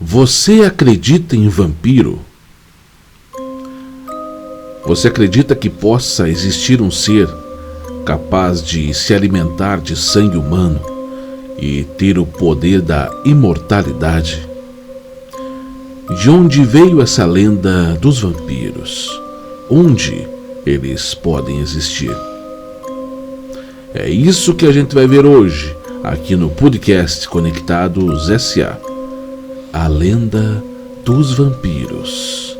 Você acredita em vampiro? Você acredita que possa existir um ser capaz de se alimentar de sangue humano e ter o poder da imortalidade? De onde veio essa lenda dos vampiros? Onde eles podem existir? É isso que a gente vai ver hoje, aqui no podcast Conectados S.A. A lenda dos vampiros.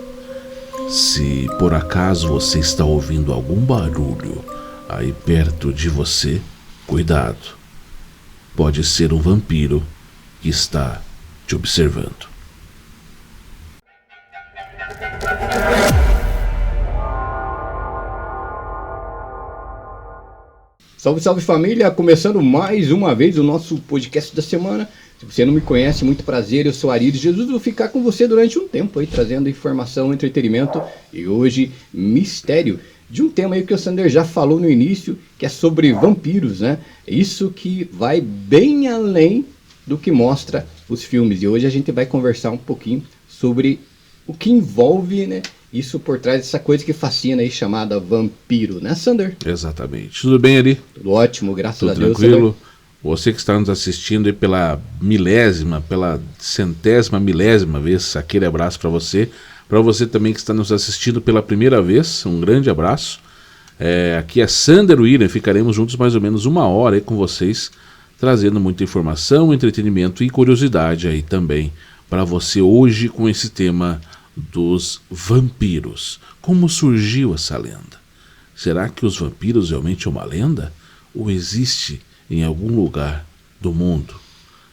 Se por acaso você está ouvindo algum barulho aí perto de você, cuidado. Pode ser um vampiro que está te observando. Salve, salve família! Começando mais uma vez o nosso podcast da semana. Se você não me conhece, muito prazer, eu sou Arides Jesus, vou ficar com você durante um tempo aí, trazendo informação, entretenimento e hoje mistério de um tema aí que o Sander já falou no início, que é sobre vampiros, né? Isso que vai bem além do que mostra os filmes. E hoje a gente vai conversar um pouquinho sobre o que envolve, né, isso por trás dessa coisa que fascina aí, chamada vampiro, né, Sander? Exatamente. Tudo bem, Ari? Tudo ótimo, graças a Deus. Tranquilo? Sander? Você que está nos assistindo aí pela centésima milésima vez, aquele abraço para você. Para você também que está nos assistindo pela primeira vez, um grande abraço. Aqui é Sander William, ficaremos juntos mais ou menos uma hora aí com vocês, trazendo muita informação, entretenimento e curiosidade aí também para você hoje com esse tema dos vampiros. Como surgiu essa lenda? Será que os vampiros realmente é uma lenda? Ou existe em algum lugar do mundo?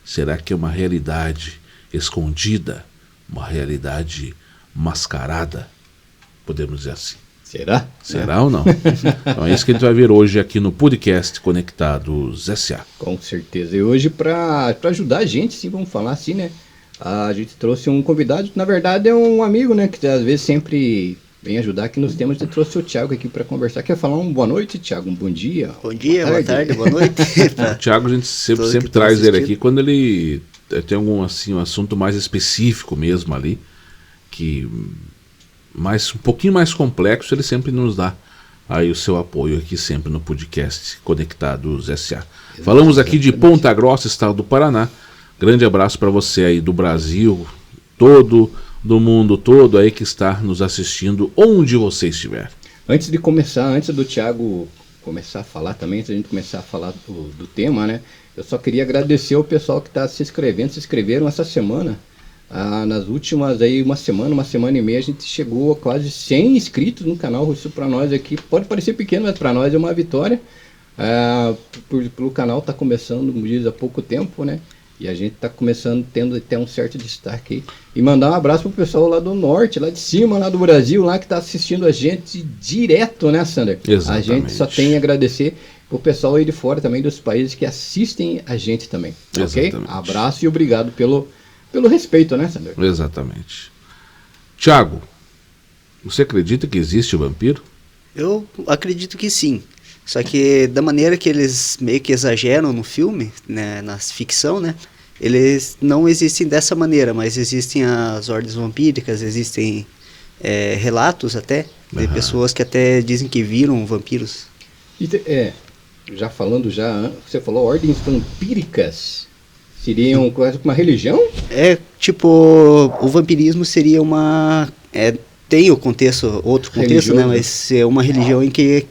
Será que é uma realidade escondida? Uma realidade mascarada? Podemos dizer assim. Será? Será ou não? Então é isso que a gente vai ver hoje aqui no podcast Conectados S.A. Com certeza. E hoje, para ajudar a gente, sim, vamos falar assim, né? A gente trouxe um convidado, na verdade é um amigo, né? Que às vezes sempre vem ajudar aqui nos temas. A gente trouxe o Thiago aqui para conversar. Quer falar um boa noite, Thiago? Um bom dia? Bom dia, boa tarde, boa noite. O Thiago, a gente sempre traz ele aqui quando ele tem algum assim, um assunto mais específico mesmo ali, que um pouquinho mais complexo, ele sempre nos dá aí o seu apoio aqui sempre no podcast Conectados S.A. Falamos aqui de Ponta Grossa, estado do Paraná. Grande abraço para você aí do Brasil todo, do mundo todo aí que está nos assistindo, onde você estiver. Antes de começar, antes do Thiago começar a falar também, antes da gente começar a falar do tema, né? Eu só queria agradecer ao pessoal que está se inscreveram essa semana. Nas últimas aí, uma semana e meia, a gente chegou a quase 100 inscritos no canal. Isso para nós aqui pode parecer pequeno, mas para nós é uma vitória. Pelo canal tá começando, como diz, há pouco tempo, né? E a gente tá começando tendo até um certo destaque aí. E mandar um abraço pro pessoal lá do norte, lá de cima, lá do Brasil, lá que tá assistindo a gente direto, né, Sander? Exatamente. A gente só tem a agradecer pro pessoal aí de fora também, dos países que assistem a gente também. Ok? Abraço e obrigado pelo respeito, né, Sander? Exatamente. Thiago, você acredita que existe o vampiro? Eu acredito que sim. Só que da maneira que eles meio que exageram no filme, né, na ficção, né, eles não existem dessa maneira, mas existem as ordens vampíricas, existem relatos até de pessoas que até dizem que viram vampiros. Já falando, você falou ordens vampíricas, seriam quase uma religião? Tipo, o vampirismo seria tem outro contexto, religioso, né, mas é uma religião em que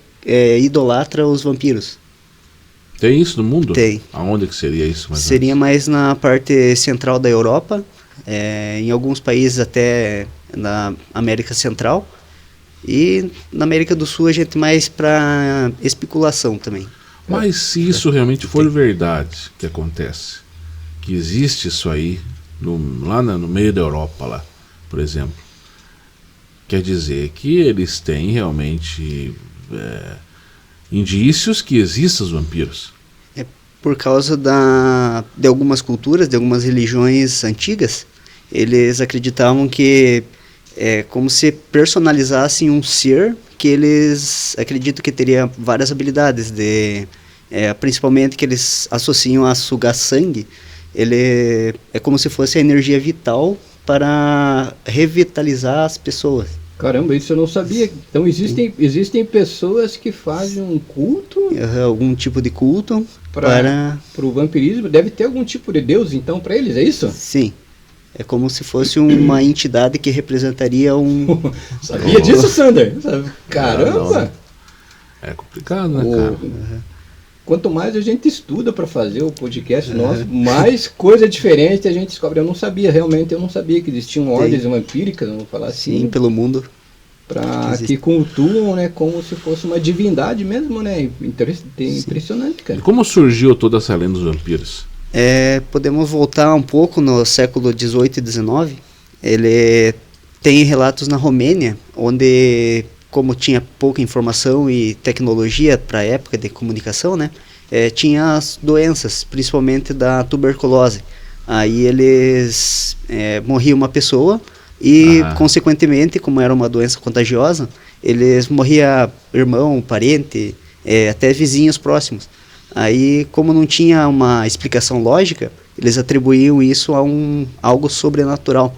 idolatra os vampiros. Tem isso no mundo? Tem. Aonde que seria isso? Seria mais na parte central da Europa, em alguns países até na América Central, e na América do Sul a gente mais para especulação também. Mas se isso realmente for verdade, que acontece, que existe isso aí lá no meio da Europa, lá, por exemplo, quer dizer que eles têm realmente indícios que existam os vampiros. Por causa de algumas culturas, de algumas religiões antigas, eles acreditavam que é como se personalizassem um ser que eles acreditam que teria várias habilidades, principalmente que eles associam a sugar sangue, ele é como se fosse a energia vital para revitalizar as pessoas. Caramba, isso eu não sabia. Então existem pessoas que fazem um culto Algum tipo de culto para o vampirismo. Deve ter algum tipo de deus, então, para eles, é isso? Sim. É como se fosse uma entidade que representaria um... Sabia disso, Sander? Caramba! É complicado, né, cara? Quanto mais a gente estuda para fazer o podcast nosso, mais coisa diferente a gente descobre. Eu não sabia que existiam ordens vampíricas, vamos falar assim. Sim, pelo mundo. Que cultuam, né, como se fosse uma divindade mesmo, né? Impressionante, cara. E como surgiu toda essa lenda dos vampiros? Podemos voltar um pouco no século XVIII e XIX. Ele tem relatos na Romênia, onde, como tinha pouca informação e tecnologia para a época de comunicação, né, tinha as doenças, principalmente da tuberculose. Aí morria uma pessoa e, consequentemente, como era uma doença contagiosa, morria irmão, parente, até vizinhos próximos. Aí, como não tinha uma explicação lógica, eles atribuíam isso a algo sobrenatural,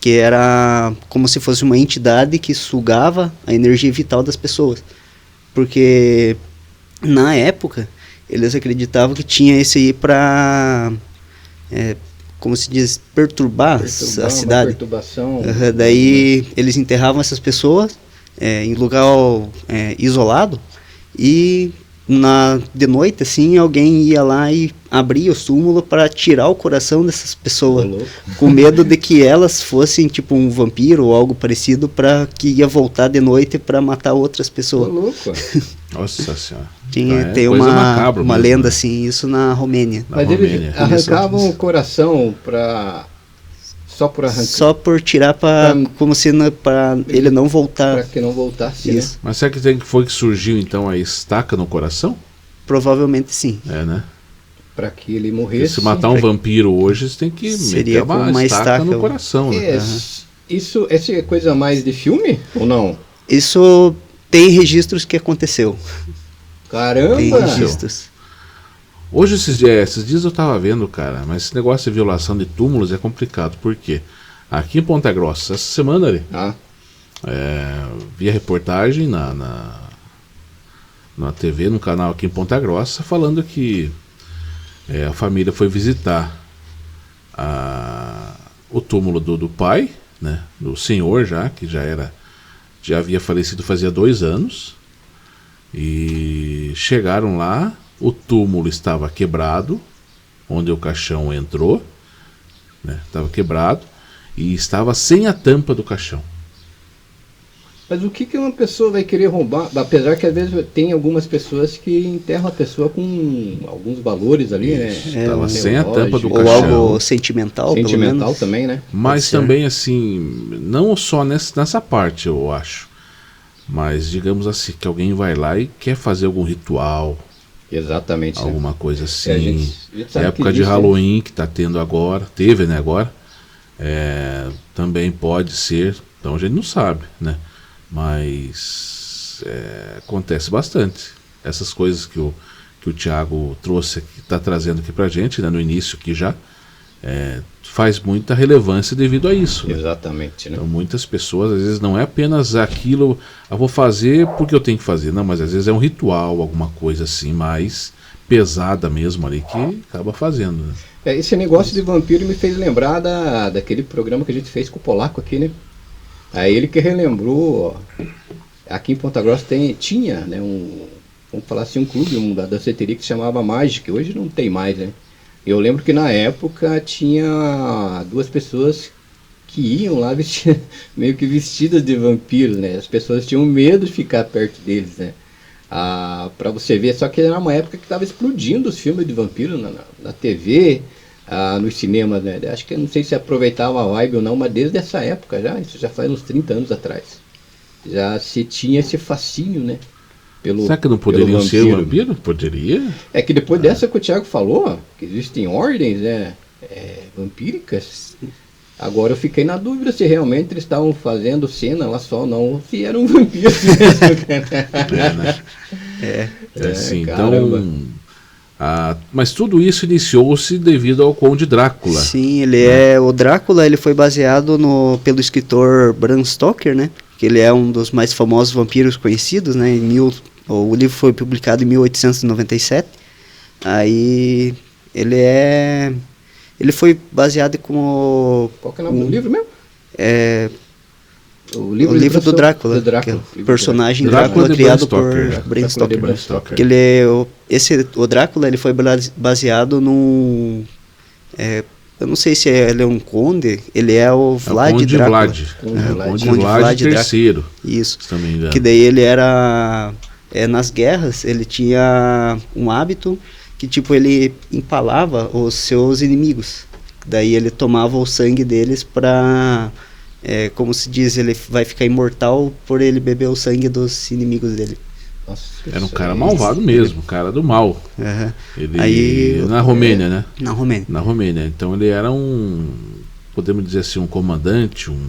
que era como se fosse uma entidade que sugava a energia vital das pessoas. Porque, na época, eles acreditavam que tinha isso aí para, como se diz, perturbar a cidade. Perturbação. Daí, eles enterravam essas pessoas em lugar isolado e... de noite, assim, alguém ia lá e abria o túmulo para tirar o coração dessas pessoas, com medo de que elas fossem tipo um vampiro ou algo parecido, para que ia voltar de noite para matar outras pessoas. Nossa senhora. Tem uma lenda assim, isso na Romênia. Mas eles arrancavam o coração só por arrancar? Só por tirar, como se para ele não voltar. Para que não voltasse, né? Mas será que foi que surgiu então a estaca no coração? Provavelmente sim. Né? Para que ele morresse. Porque se matar um vampiro hoje, você tem que meter uma estaca no coração. Né? Essa é coisa mais de filme ou não? Isso tem registros que aconteceu. Caramba! Tem registros. Hoje, esses dias eu tava vendo, cara, mas esse negócio de violação de túmulos é complicado. Por quê? Aqui em Ponta Grossa, essa semana ali, vi a reportagem na TV, no canal aqui em Ponta Grossa, falando que a família foi visitar o túmulo do pai, né, do senhor que já havia falecido fazia 2 anos, e chegaram lá. O túmulo estava quebrado, onde o caixão entrou, né? Estava quebrado e estava sem a tampa do caixão. Mas o que uma pessoa vai querer roubar? Apesar que às vezes tem algumas pessoas que enterram a pessoa com alguns valores ali, né? Estava sem a tampa do ou caixão. Ou algo sentimental, sentimental também, né? Mas também assim, não só nessa parte, eu acho. Mas digamos assim, que alguém vai lá e quer fazer algum ritual. Exatamente. Alguma coisa assim. A gente época de Halloween que está tendo agora, teve, né, agora. Também pode ser. Então a gente não sabe, né? Mas acontece bastante. Essas coisas que o Thiago trouxe, que está trazendo aqui pra gente, né, no início aqui já, faz muita relevância devido a isso. Né? Exatamente. Né? Então muitas pessoas, às vezes não é apenas aquilo, eu vou fazer porque eu tenho que fazer, não, mas às vezes é um ritual, alguma coisa assim, mais pesada mesmo ali, que acaba fazendo. Né? Esse negócio de vampiro me fez lembrar daquele programa que a gente fez com o Polaco aqui, né? Aí ele que relembrou, aqui em Ponta Grossa tinha, né, vamos falar assim, um clube da danceteria que se chamava Magic, hoje não tem mais, né? Eu lembro que na época tinha 2 pessoas que iam lá meio que vestidas de vampiros, né? As pessoas tinham medo de ficar perto deles, né? Pra você ver, só que era uma época que estava explodindo os filmes de vampiros na TV, nos cinemas, né? Acho que eu não sei se aproveitava a vibe ou não, mas desde essa época isso já faz uns 30 anos atrás. Já se tinha esse fascínio, né? Será que não poderiam ser vampiro? Poderia. É que depois dessa que o Thiago falou, que existem ordens vampíricas, agora eu fiquei na dúvida se realmente eles estavam fazendo cena lá só, não, se eram vampiros mesmo. Assim, caramba. então, Mas tudo isso iniciou-se devido ao Conde Drácula. Sim, o Drácula, ele foi baseado pelo escritor Bram Stoker, né? Que ele é um dos mais famosos vampiros conhecidos, né? O livro foi publicado em 1897. Aí ele foi baseado como... Qual que é o nome do livro mesmo? O livro do Drácula, que é o personagem Drácula criado por Bram Stoker. O Drácula, ele foi baseado num... eu não sei se ele é um conde, ele é o Vlad Drácula. Conde Vlad III. Isso. Se não me engano. Que daí ele era... nas guerras, ele tinha um hábito que, tipo, ele empalava os seus inimigos. Daí ele tomava o sangue deles pra... como se diz, ele vai ficar imortal por ele beber o sangue dos inimigos dele. Nossa, era um cara malvado mesmo, cara do mal. Uhum. Ele, na Romênia, né? Na Romênia. Na Romênia. Então ele era podemos dizer assim, um comandante, um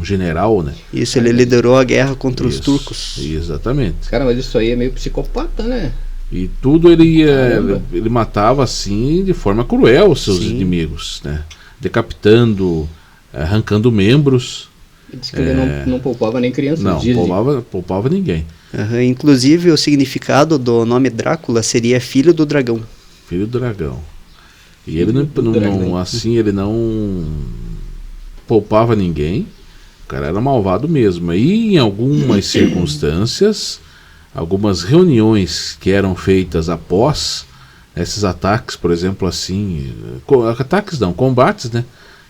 general, né? Isso, ele liderou a guerra contra os turcos. Exatamente. Cara, mas isso aí é meio psicopata, né? E tudo ele matava assim de forma cruel os seus inimigos, né? Decapitando, arrancando membros. Diz que ele não poupava nem crianças. Não, poupava ninguém. Uhum. Inclusive o significado do nome Drácula seria filho do dragão. Filho do dragão. E ele não poupava ninguém. O cara era malvado mesmo. E em algumas circunstâncias, algumas reuniões que eram feitas após esses ataques, por exemplo, assim, combates, né?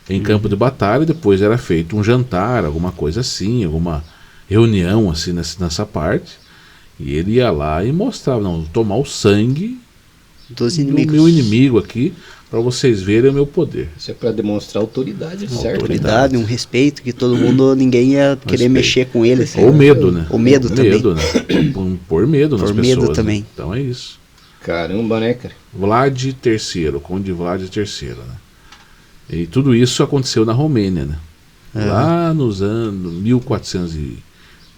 Em campo de batalha, depois era feito um jantar, alguma coisa assim, alguma reunião assim nessa parte, e ele ia lá e mostrava, tomar o sangue dos inimigos. Do meu inimigo aqui, para vocês verem o meu poder. Isso é para demonstrar autoridade, certo? Autoridade, um respeito, que todo mundo, ninguém ia querer mexer com ele. Assim, ou medo, né? Ou medo também. Né? Por medo nas pessoas. Por medo também. Né? Então é isso. Caramba, né, cara? Vlad III, Conde Vlad III, né? E tudo isso aconteceu na Romênia, né? Lá nos anos 1400 e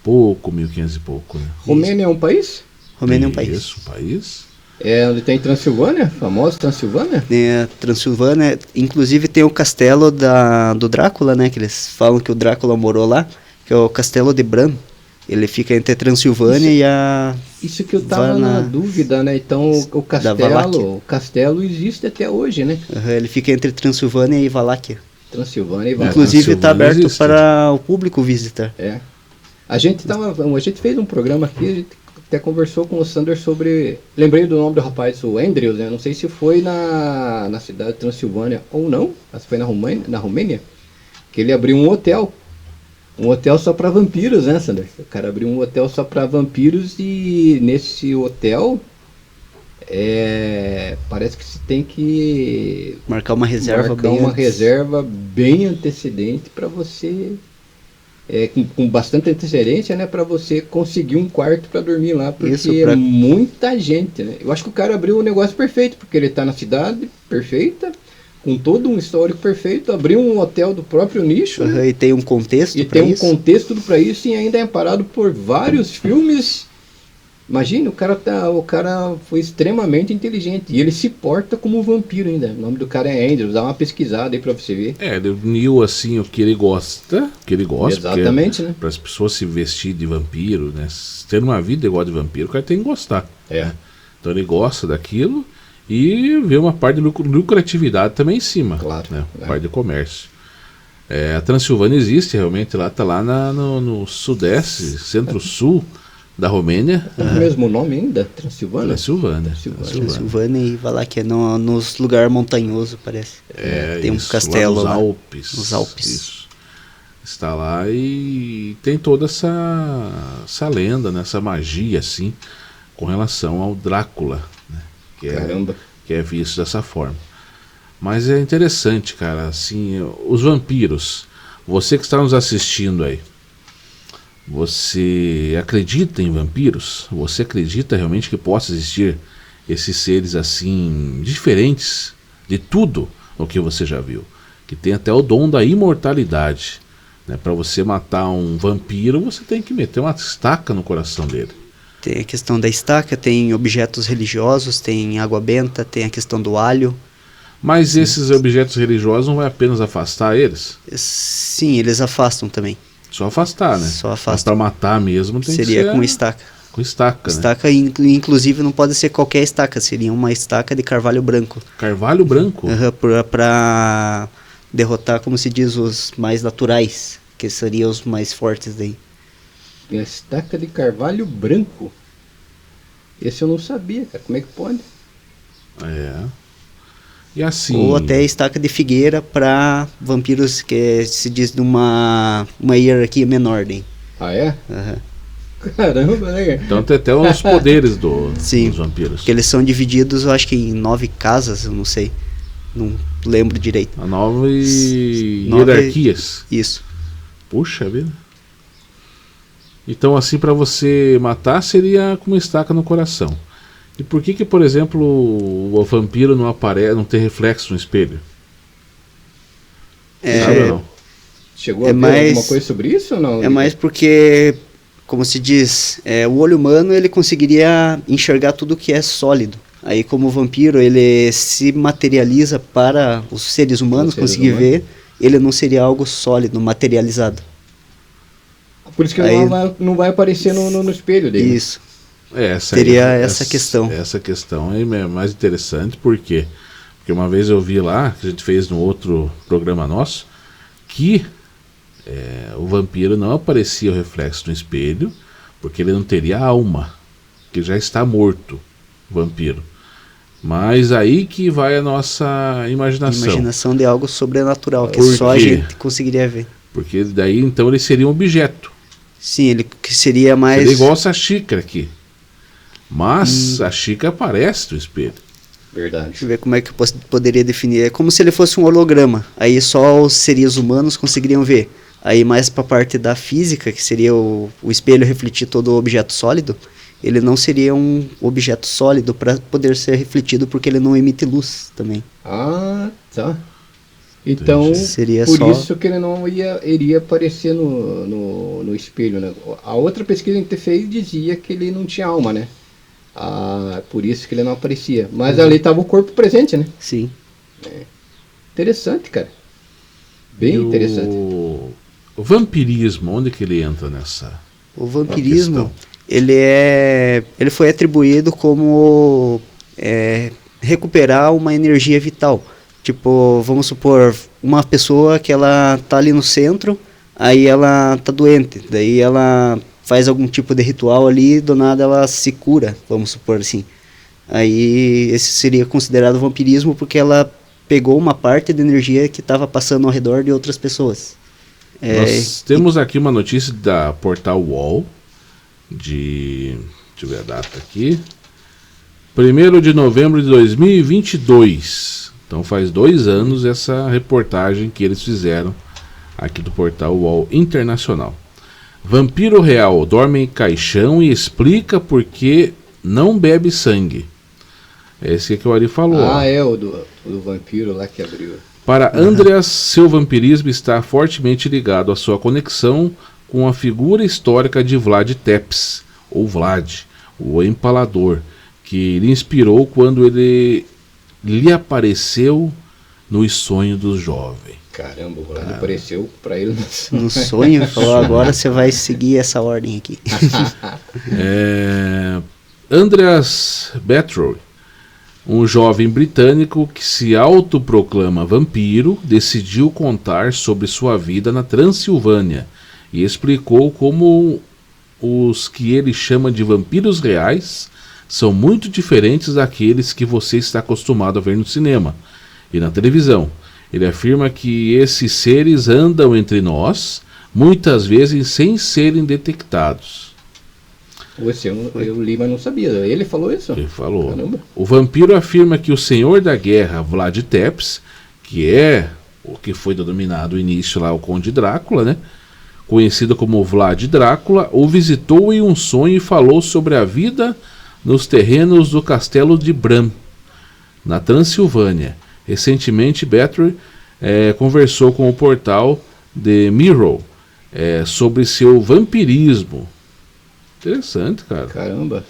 pouco, 1500 e pouco, né? Romênia é um país? Romênia é um país. Isso, um país. É onde tem Transilvânia, famosa Transilvânia? Transilvânia, inclusive tem o castelo do Drácula, né? Que eles falam que o Drácula morou lá, que é o Castelo de Bran. Ele fica entre a Transilvânia e a... Isso que eu tava na dúvida, né? Então o castelo existe até hoje, né? Ele fica entre Transilvânia e Valáquia. Transilvânia e Valáquia. Inclusive está aberto para o público visitar. A gente fez um programa aqui, a gente até conversou com o Sander sobre... Lembrei do nome do rapaz, o Andrews, né? Não sei se foi na cidade de Transilvânia ou não, mas foi na Romênia, que ele abriu um hotel. Um hotel só para vampiros, né, Sander? O cara abriu um hotel só para vampiros e nesse hotel parece que se tem que marcar uma reserva bem antecedente para você com bastante antecedência, né, para você conseguir um quarto para dormir lá, porque é muita gente, né? Eu acho que o cara abriu o negócio perfeito, porque ele tá na cidade perfeita, com todo um histórico perfeito, abriu um hotel do próprio nicho, né? E tem um contexto para isso. E tem um contexto para isso e ainda é amparado por vários filmes. Imagina, o cara foi extremamente inteligente e ele se porta como um vampiro ainda. O nome do cara é Andrews, dá uma pesquisada aí para você ver. Ele uniu assim o que ele gosta, exatamente, né? Para as pessoas se vestir de vampiro, né? Ter uma vida igual de vampiro, o cara tem que gostar. Né? Então ele gosta daquilo. E vê uma parte de lucratividade também em cima, claro, né? Parte de comércio. A Transilvânia existe realmente, está lá no sudeste, centro-sul da Romênia. É o mesmo nome ainda? Transilvânia? Transilvânia e Valáquia, nos lugares montanhosos, parece. Tem um castelo lá. Nos Alpes. Isso. Está lá e tem toda essa lenda, né? Essa magia assim, com relação ao Drácula. Caramba. Que é visto dessa forma. Mas é interessante, cara, assim, os vampiros, você que está nos assistindo aí, você acredita em vampiros? Você acredita realmente que possa existir esses seres assim, diferentes de tudo o que você já viu? Que tem até o dom da imortalidade, né? Para você matar um vampiro, você tem que meter uma estaca no coração dele. Tem a questão da estaca, tem objetos religiosos, tem água benta, tem a questão do alho. Mas esses objetos religiosos não vai apenas afastar eles? Sim, eles afastam também. Só afastar, né? Só Mas afastam. para matar mesmo tem que Seria ser com estaca. com estaca, né? Estaca, inclusive, não pode ser qualquer estaca, seria uma estaca de carvalho branco. Carvalho branco? Para derrotar, como se diz, os mais naturais, que seriam os mais fortes daí. Tem a estaca de carvalho branco. Esse eu não sabia, cara. Como é que pode? É. E assim... Ou até estaca de figueira para vampiros que se diz de uma hierarquia menor daí. Ah, é? Aham. Caramba, né, cara? Então tem até os poderes Sim, dos vampiros. porque eles são divididos, eu acho que em 9 casas, eu não sei. Não lembro direito. A nova e Nove- hierarquias. Isso. Puxa vida. Então assim, para você matar seria com uma estaca no coração. E por que, por exemplo, o vampiro não aparece, não tem reflexo no espelho? Sabe ou não? Chegou É a ver mais- alguma coisa sobre isso ou não? É mais porque, como se diz, o olho humano ele conseguiria enxergar tudo que é sólido. Aí como o vampiro ele se materializa para os seres humanos Os seres conseguir humanos. ver, ele não seria algo sólido, materializado. Por isso que Aí- não vai aparecer no espelho dele. Isso. Teria essa questão. Essa questão é mais interessante, por quê? Porque uma vez eu vi lá, que a gente fez no outro programa nosso, que o vampiro não aparecia o reflexo no espelho, porque ele não teria alma, que já está morto, o vampiro. Mas aí que vai a nossa imaginação. Imaginação de algo sobrenatural, que Por só a quê? gente conseguiria ver. Porque daí então ele seria um objeto. Sim, ele que seria mais... Seria igual essa xícara aqui. Mas a xícara aparece no espelho. Verdade. Deixa eu ver como é que eu poderia definir. É como se ele fosse um holograma. Aí só os seres humanos conseguiriam ver. Aí mais para a parte da física, que seria o espelho refletir todo o objeto sólido, ele não seria um objeto sólido para poder ser refletido, porque ele não emite luz também. Ah, tá. Então, Seria por só- isso que ele não iria aparecer no espelho, né? A outra pesquisa que a gente fez dizia que ele não tinha alma, né? Por isso que ele não aparecia. Mas ali estava o corpo presente, né? Sim. Interessante, cara. Bem E interessante. o vampirismo, onde que ele entra nessa? O vampirismo, questão. ele foi atribuído como recuperar uma energia vital. Tipo, vamos supor, uma pessoa que ela tá ali no centro, aí ela tá doente, daí ela faz algum tipo de ritual ali, do nada ela se cura, vamos supor assim. Aí esse seria considerado vampirismo porque ela pegou uma parte da energia que estava passando ao redor de outras pessoas. Nós temos aqui uma notícia da Portal UOL, deixa eu ver a data aqui, 1º de novembro de 2022. Então faz 2 anos essa reportagem que eles fizeram aqui do Portal UOL Internacional. Vampiro real dorme em caixão e explica por que não bebe sangue. Esse que o Ari falou. ó. É o do vampiro lá que abriu. Para Andreas, seu vampirismo está fortemente ligado à sua conexão com a figura histórica de Vlad Tepes, ou Vlad, o Empalador, que lhe inspirou quando ele lhe apareceu nos sonhos do jovem. Caramba, o Vlad apareceu pra ele No sonho, falou, agora você vai seguir essa ordem aqui. Andreas Betroy, um jovem britânico que se autoproclama vampiro, decidiu contar sobre sua vida na Transilvânia e explicou como os que ele chama de vampiros reais são muito diferentes daqueles que você está acostumado a ver no cinema e na televisão. Ele afirma que esses seres andam entre nós, muitas vezes sem serem detectados. Eu li, mas não sabia. Ele falou isso? Ele falou. Caramba. O vampiro afirma que o senhor da guerra, Vlad Tepes, que é o que foi denominado no início lá o Conde Drácula, né? Conhecido como Vlad Drácula, o visitou em um sonho e falou sobre a vida nos terrenos do castelo de Bram, na Transilvânia. Recentemente, Betroy conversou com o portal The Mirror sobre seu vampirismo. Interessante, cara. Caramba.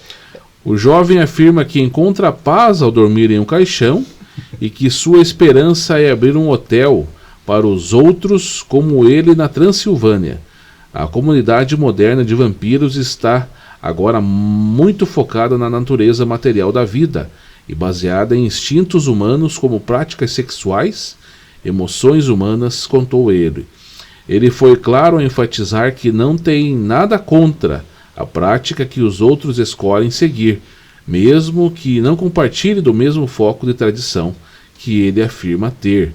O jovem afirma que encontra paz ao dormir em um caixão e que sua esperança é abrir um hotel para os outros como ele na Transilvânia. A comunidade moderna de vampiros está agora muito focada na natureza material da vida e baseada em instintos humanos como práticas sexuais, emoções humanas, contou ele. Ele foi claro ao enfatizar que não tem nada contra a prática que os outros escolhem seguir, mesmo que não compartilhe do mesmo foco de tradição que ele afirma ter,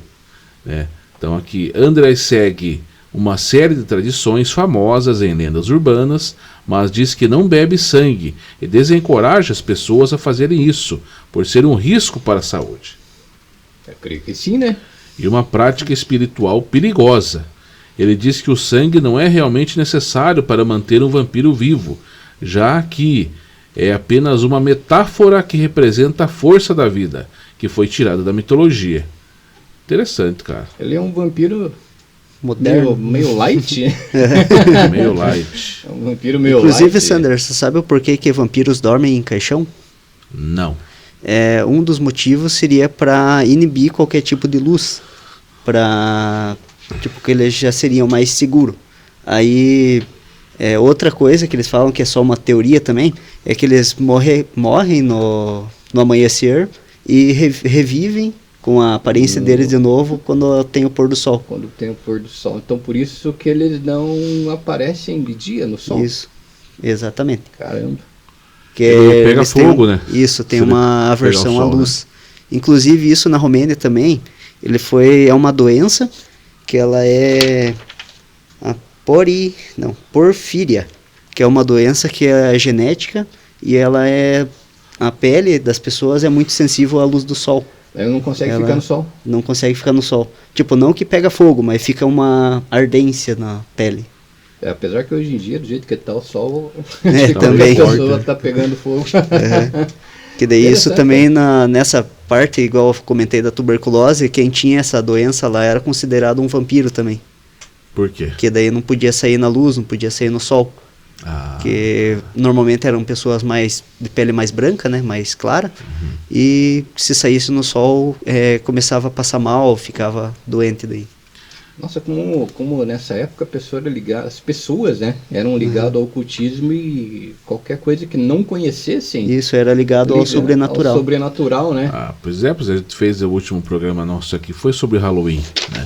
né? Então aqui André segue uma série de tradições famosas em lendas urbanas, mas diz que não bebe sangue e desencoraja as pessoas a fazerem isso, por ser um risco para a saúde. Eu creio que sim, né? E uma prática espiritual perigosa. Ele diz que o sangue não é realmente necessário para manter um vampiro vivo, já que é apenas uma metáfora que representa a força da vida, que foi tirada da mitologia. Interessante, cara. Ele é um vampiro Moderno. meio light. Meio light. É um vampiro meio Inclusive, light. Sander, você sabe o porquê que vampiros dormem em caixão? Não. Um dos motivos seria para inibir qualquer tipo de luz, para tipo que eles já seriam mais seguros. Aí outra coisa que eles falam que é só uma teoria também é que eles morrem no amanhecer e revivem com a aparência deles de novo quando tem o pôr do sol. Quando tem o pôr do sol. Então por isso que eles não aparecem de dia no sol. Isso, exatamente. Caramba. Que pega eles têm fogo, né? Isso, tem Se ele uma aversão pegar o à sol, luz. Inclusive isso na Romênia também, é uma doença que ela é a porfíria, que é uma doença que é genética e a pele das pessoas é muito sensível à luz do sol. Ela não consegue ficar no sol. Não consegue ficar no sol. Tipo, não que pega fogo, mas fica uma ardência na pele. Apesar que hoje em dia, do jeito que tá o sol, também. a pessoa tá pegando fogo. Que daí isso também nessa parte, igual eu comentei da tuberculose, quem tinha essa doença lá era considerado um vampiro também. Por quê? Que daí não podia sair na luz, não podia sair no sol. Que normalmente eram pessoas de pele mais branca, né, mais clara, e se saísse no sol começava a passar mal, ficava doente daí. Nossa, como nessa época as pessoas, né, eram ligadas ao ocultismo e qualquer coisa que não conhecessem. Isso era ligado ao sobrenatural. Ao sobrenatural, né? Pois a gente fez o último programa nosso aqui, foi sobre Halloween, né?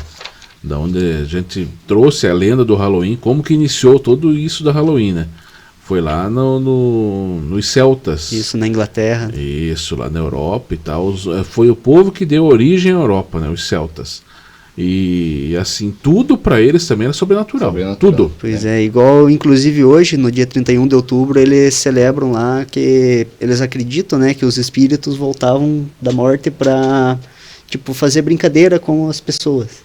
Da onde a gente trouxe a lenda do Halloween, como que iniciou tudo isso da Halloween, né? Foi lá nos celtas. Isso, na Inglaterra. Isso, lá na Europa e tal. Foi o povo que deu origem à Europa, né? Os celtas. E assim, tudo para eles também era sobrenatural. Tudo. Pois igual inclusive hoje, no dia 31 de outubro, eles celebram lá que eles acreditam, né, que os espíritos voltavam da morte para tipo fazer brincadeira com as pessoas.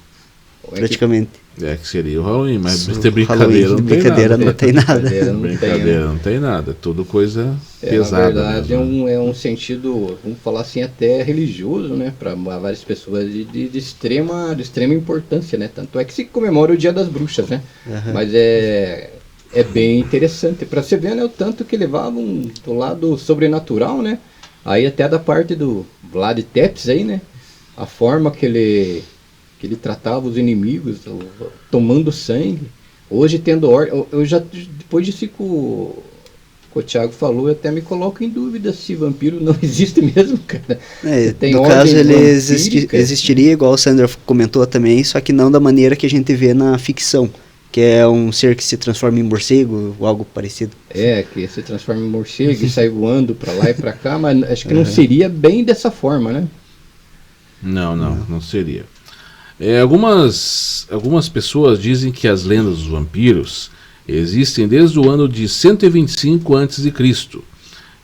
Praticamente. Que seria o Halloween, mas ter brincadeira não tem nada. Não tem nada. Brincadeira não tem nada, tudo coisa pesada. Na verdade mesmo. é um sentido, vamos falar assim, até religioso, né, para várias pessoas de extrema importância, né, tanto é que se comemora o Dia das Bruxas, né, mas é bem interessante, para você ver, né, o tanto que levavam do lado sobrenatural, né, aí até da parte do Vlad Tepes aí, né, a forma que ele tratava os inimigos, tomando sangue. Hoje, tendo ordem, eu já, depois disso que o Thiago falou, eu até me coloco em dúvida se vampiro não existe mesmo, cara. No caso, ele existiria, igual o Sandra comentou também, só que não da maneira que a gente vê na ficção, que é um ser que se transforma em morcego ou algo parecido. Que se transforma em morcego e sai voando pra lá e pra cá, mas acho que não seria bem dessa forma, né? Não seria. Algumas pessoas dizem que as lendas dos vampiros existem desde o ano de 125 a.C.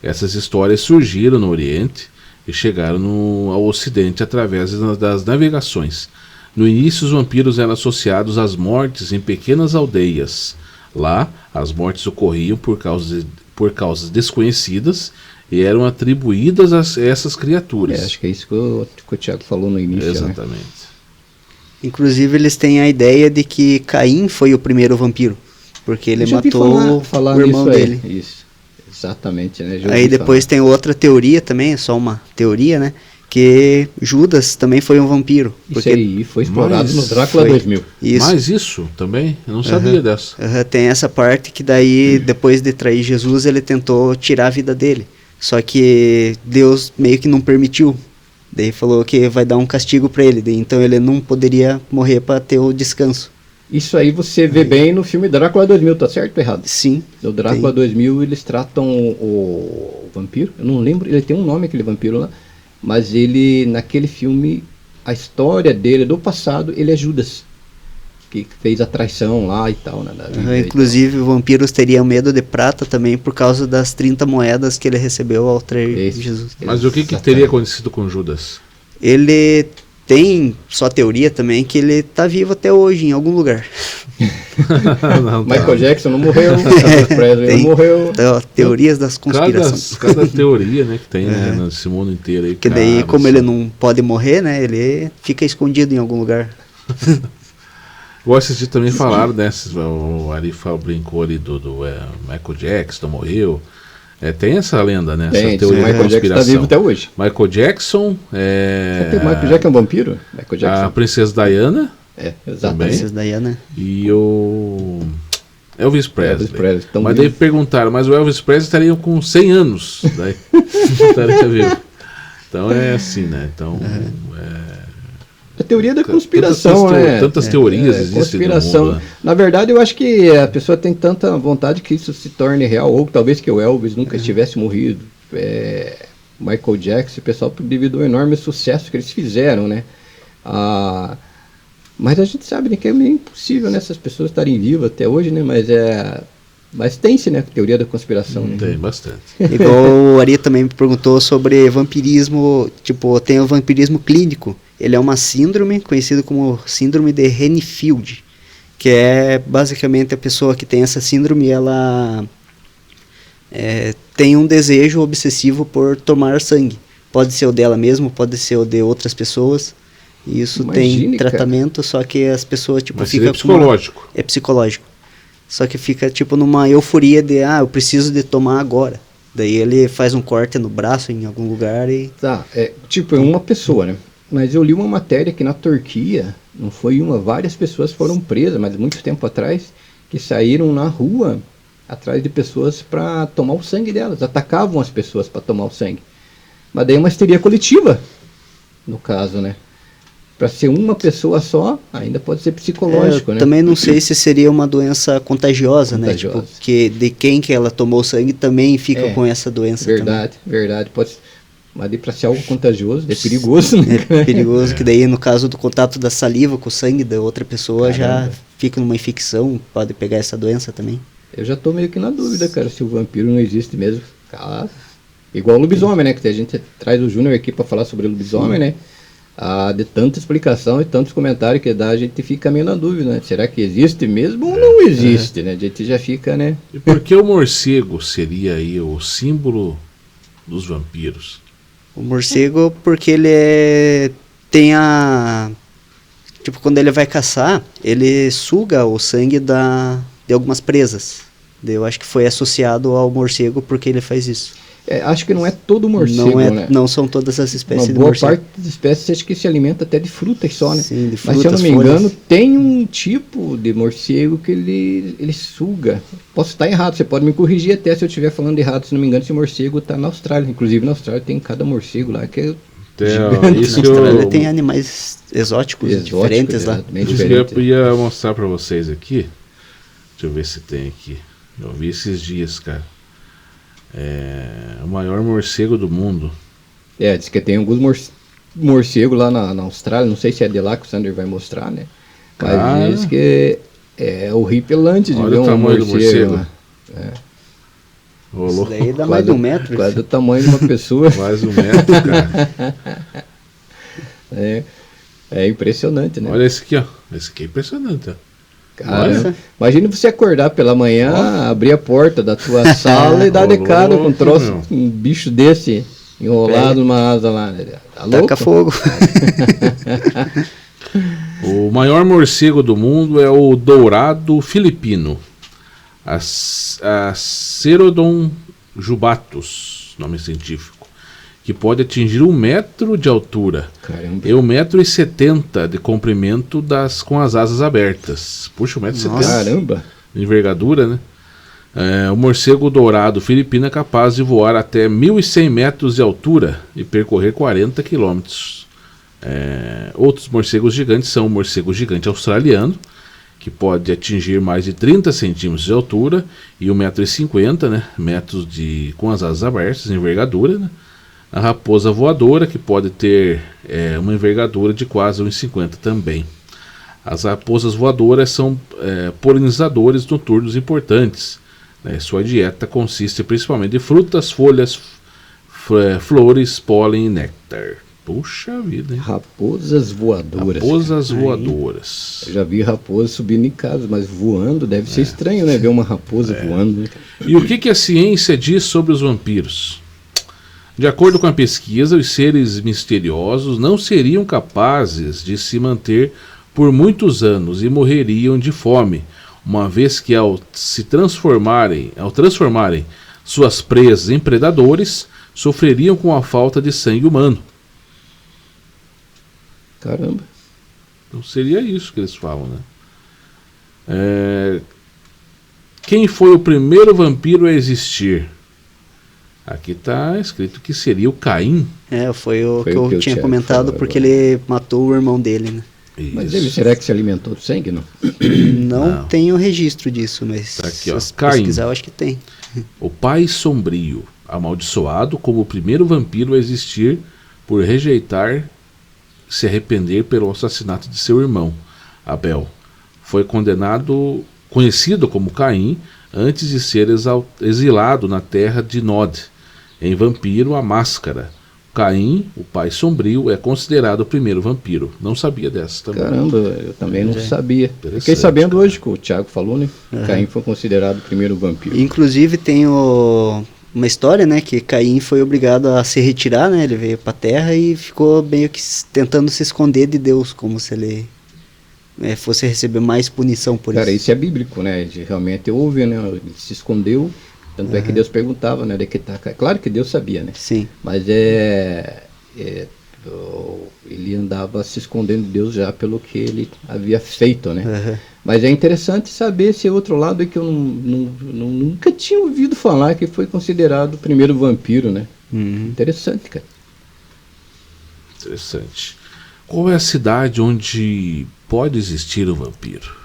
Essas histórias surgiram no Oriente e chegaram ao Ocidente através das navegações. No início, os vampiros eram associados às mortes em pequenas aldeias. Lá, as mortes ocorriam por causas desconhecidas e eram atribuídas a essas criaturas. Acho que é isso que o Thiago falou no início. Exatamente. Né? Inclusive, eles têm a ideia de que Caim foi o primeiro vampiro, porque ele matou o irmão dele. Isso. Exatamente, né? Aí depois tem outra teoria também, é só uma teoria, né? Que Judas também foi um vampiro. Isso aí foi explorado no Drácula 2000. Isso. Mas isso também? Eu não sabia dessa. Tem essa parte que daí, depois de trair Jesus, ele tentou tirar a vida dele. Só que Deus meio que não permitiu. Daí falou que vai dar um castigo para ele. Daí, então ele não poderia morrer para ter o descanso. Isso aí você vê bem no filme Drácula 2000, tá certo ou errado? Sim. No Drácula 2000 eles tratam o vampiro, eu não lembro, ele tem um nome aquele vampiro lá, mas ele, naquele filme, a história dele, do passado, ele é Judas, que fez a traição lá e tal. Né, inclusive, vampiros teriam medo de prata também por causa das 30 moedas que ele recebeu ao trair Jesus. Mas o que teria acontecido com Judas? Ele tem só teoria também que ele tá vivo até hoje em algum lugar. Michael Jackson não morreu, Elvis Presley não morreu. Teorias das conspirações. Cada teoria, né, que tem nesse mundo inteiro aí. Que daí, como ele não pode morrer, né, ele fica escondido em algum lugar. Esses dias também falaram dessas, o Arifa brincou ali do Michael Jackson, morreu. Tem essa lenda, né? Essa teoria da Michael Jackson tá vivo até hoje. Michael Jackson Michael Jackson é um vampiro? Michael Jackson. A Princesa Diana. Exatamente. Princesa Diana. E o Elvis Presley. Mas vivo. daí perguntaram, mas o Elvis Presley estaria com 100 anos. Daí estaria vivo. Então é assim, né? Então a teoria da conspiração, né? Tantas teorias existem conspiração. no mundo, né? Na verdade, eu acho que a pessoa tem tanta vontade que isso se torne real, ou talvez que o Elvis nunca tivesse morrido. Michael Jackson, o pessoal, devido ao enorme sucesso que eles fizeram, né? Mas a gente sabe, né, que é meio impossível, né, essas pessoas estarem vivas até hoje, né? Mas tem-se, né, a teoria da conspiração. Né? Tem bastante. Igual o Ari também me perguntou sobre vampirismo, tipo, tem o vampirismo clínico. Ele é uma síndrome conhecida como síndrome de Renfield, que é basicamente a pessoa que tem essa síndrome, ela tem um desejo obsessivo por tomar sangue. Pode ser o dela mesma, pode ser o de outras pessoas. E isso tem tratamento, cara. Só que as pessoas tipo ficam... É psicológico. É psicológico. Só que fica tipo numa euforia de, eu preciso de tomar agora. Daí ele faz um corte no braço em algum lugar e... Tá, é uma pessoa, né? Mas eu li uma matéria que na Turquia, não foi várias pessoas foram presas, mas muito tempo atrás, que saíram na rua atrás de pessoas para tomar o sangue delas, atacavam as pessoas para tomar o sangue. Mas daí é uma histeria coletiva, no caso, né? Para ser uma pessoa só, ainda pode ser psicológico, né? Também não sei se seria uma doença contagiosa, né? Tipo, que de quem que ela tomou o sangue também fica com essa doença. Verdade. Pode ser. Mas para ser algo contagioso, é perigoso, né? É perigoso, que daí no caso do contato da saliva com o sangue da outra pessoa, já fica numa infecção, pode pegar essa doença também. Eu já tô meio que na dúvida, cara, se o vampiro não existe mesmo. Igual o lobisomem, né? Que a gente traz o Júnior aqui para falar sobre o lobisomem, né? De tanta explicação e tantos comentários que dá, a gente fica meio na dúvida, né? Será que existe mesmo ou não existe, né? A gente já fica, né? E por que o morcego seria aí o símbolo dos vampiros? O morcego, porque ele tem tipo, quando ele vai caçar, ele suga o sangue de algumas presas. Eu acho que foi associado ao morcego porque ele faz isso. Acho que não é todo morcego, né? Não são todas as espécies de morcego. Uma boa parte das espécies acho que se alimenta até de frutas só, né? Sim, de frutas, mas se eu não me engano, tem um tipo de morcego que ele suga. Posso estar errado, você pode me corrigir até se eu estiver falando errado. Se não me engano, esse morcego está na Austrália. Inclusive na Austrália tem cada morcego lá que é gigante. Isso na Austrália tem animais exóticos diferentes lá. Isso que eu ia mostrar para vocês aqui. Deixa eu ver se tem aqui. Eu vi esses dias, cara. O maior morcego do mundo. Diz que tem alguns morcegos lá na Austrália, não sei se é de lá que o Sander vai mostrar, né? Mas diz que é horripilante de ver um morcego. Isso daí dá mais de 1 metro. Quase do tamanho de uma pessoa. Mais 1 metro, cara. É impressionante, né? Olha esse aqui, ó. Esse aqui é impressionante, ó. Cara, imagina você acordar pela manhã, abrir a porta da tua sala e dar de cara com um bicho desse enrolado numa asa lá. Tá louco? Taca fogo. O maior morcego do mundo é o dourado filipino, a Cerodon jubatus, nome científico, que pode atingir 1 metro de altura. Caramba. E 1,70 m de comprimento com as asas abertas. Puxa, 1,70 m. Caramba. De envergadura, né? O morcego dourado filipino é capaz de voar até 1.100 metros de altura e percorrer 40 quilômetros. Outros morcegos gigantes são o morcego gigante australiano, que pode atingir mais de 30 centímetros de altura e 1,50 m, né, com as asas abertas, envergadura, né? A raposa voadora, que pode ter uma envergadura de quase 1,50 m também. As raposas voadoras são polinizadores noturnos importantes, né? Sua dieta consiste principalmente de frutas, folhas, flores, pólen e néctar. Puxa vida, hein? Raposas voadoras. Raposas voadoras. Eu já vi raposa subindo em casa, mas voando deve ser estranho, né? Ver uma raposa voando. Né? E o que a ciência diz sobre os vampiros? De acordo com a pesquisa, os seres misteriosos não seriam capazes de se manter por muitos anos e morreriam de fome, uma vez que ao transformarem suas presas em predadores, sofreriam com a falta de sangue humano. Caramba. Então seria isso que eles falam, né? Quem foi o primeiro vampiro a existir? Aqui está escrito que seria o Caim. Foi o que eu tinha comentado, porque ele matou o irmão dele, né? Isso. Mas ele, será que se alimentou do sangue, não? Não tenho registro disso, mas tá aqui, se Caim, pesquisar eu acho que tem. O pai sombrio, amaldiçoado como o primeiro vampiro a existir por rejeitar se arrepender pelo assassinato de seu irmão, Abel. Foi conhecido como Caim, antes de ser exilado na terra de Nod, em Vampiro a Máscara. Caim, o pai sombrio, é considerado o primeiro vampiro. Não sabia dessa também. Caramba, eu também não sabia. Fiquei sabendo hoje que o Thiago falou, né? Caim foi considerado o primeiro vampiro. Inclusive tem uma história, né, que Caim foi obrigado a se retirar, né? Ele veio para a Terra e ficou meio que tentando se esconder de Deus, como se ele fosse receber mais punição por isso. Cara, isso é bíblico, né? Realmente houve, né? Ele se escondeu. Tanto é que Deus perguntava, né? Claro que Deus sabia, né? Sim. Mas ele andava se escondendo de Deus já pelo que ele havia feito, né? Mas é interessante saber esse outro lado aí que eu nunca tinha ouvido falar, que foi considerado o primeiro vampiro, né? Interessante, cara. Interessante. Qual é a cidade onde pode existir um vampiro?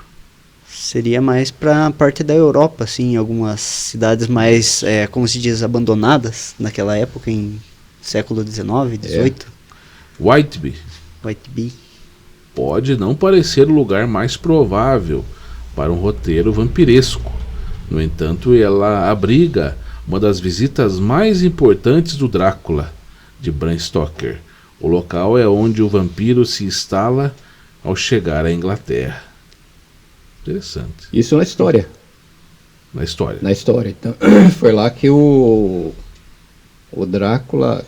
Seria mais para a parte da Europa, assim, algumas cidades mais, como se diz, abandonadas naquela época, em século XIX, XVIII. Whitby. Whitby. Pode não parecer o lugar mais provável para um roteiro vampiresco. No entanto, ela abriga uma das visitas mais importantes do Drácula, de Bram Stoker. O local é onde o vampiro se instala ao chegar à Inglaterra. Interessante. Isso na história. Na história. Na história. Então, foi lá que o Drácula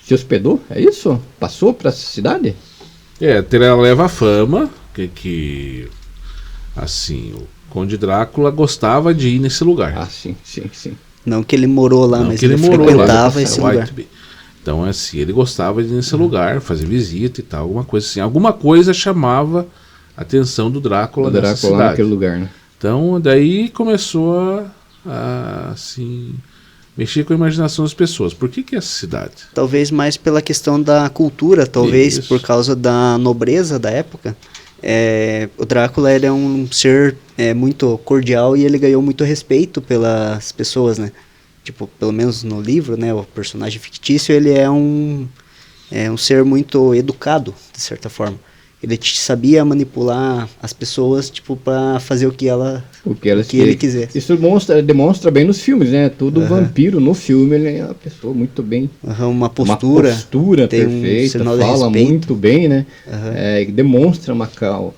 se hospedou, é isso? Passou para essa cidade? Ela leva a fama que assim, o Conde Drácula gostava de ir nesse lugar. Ah, sim. Não que ele morou lá, mas ele frequentava esse lugar. Então, assim, ele gostava de ir nesse lugar, fazer visita e tal, alguma coisa assim. Alguma coisa chamava a atenção do Drácula nessa cidade. Lá naquele lugar, né? Então, daí começou a assim, mexer com a imaginação das pessoas. Por que essa cidade? Talvez mais pela questão da cultura, talvez por causa da nobreza da época. O Drácula, ele é um ser muito cordial e ele ganhou muito respeito pelas pessoas, né? Tipo, pelo menos no livro, né, o personagem fictício, ele é um ser muito educado, de certa forma. Ele sabia manipular as pessoas, tipo, para fazer o que ele quiser. Isso demonstra bem nos filmes, né? Todo vampiro no filme, ele é uma pessoa muito bem... Uma postura perfeita, fala muito bem, né? Demonstra uma calma,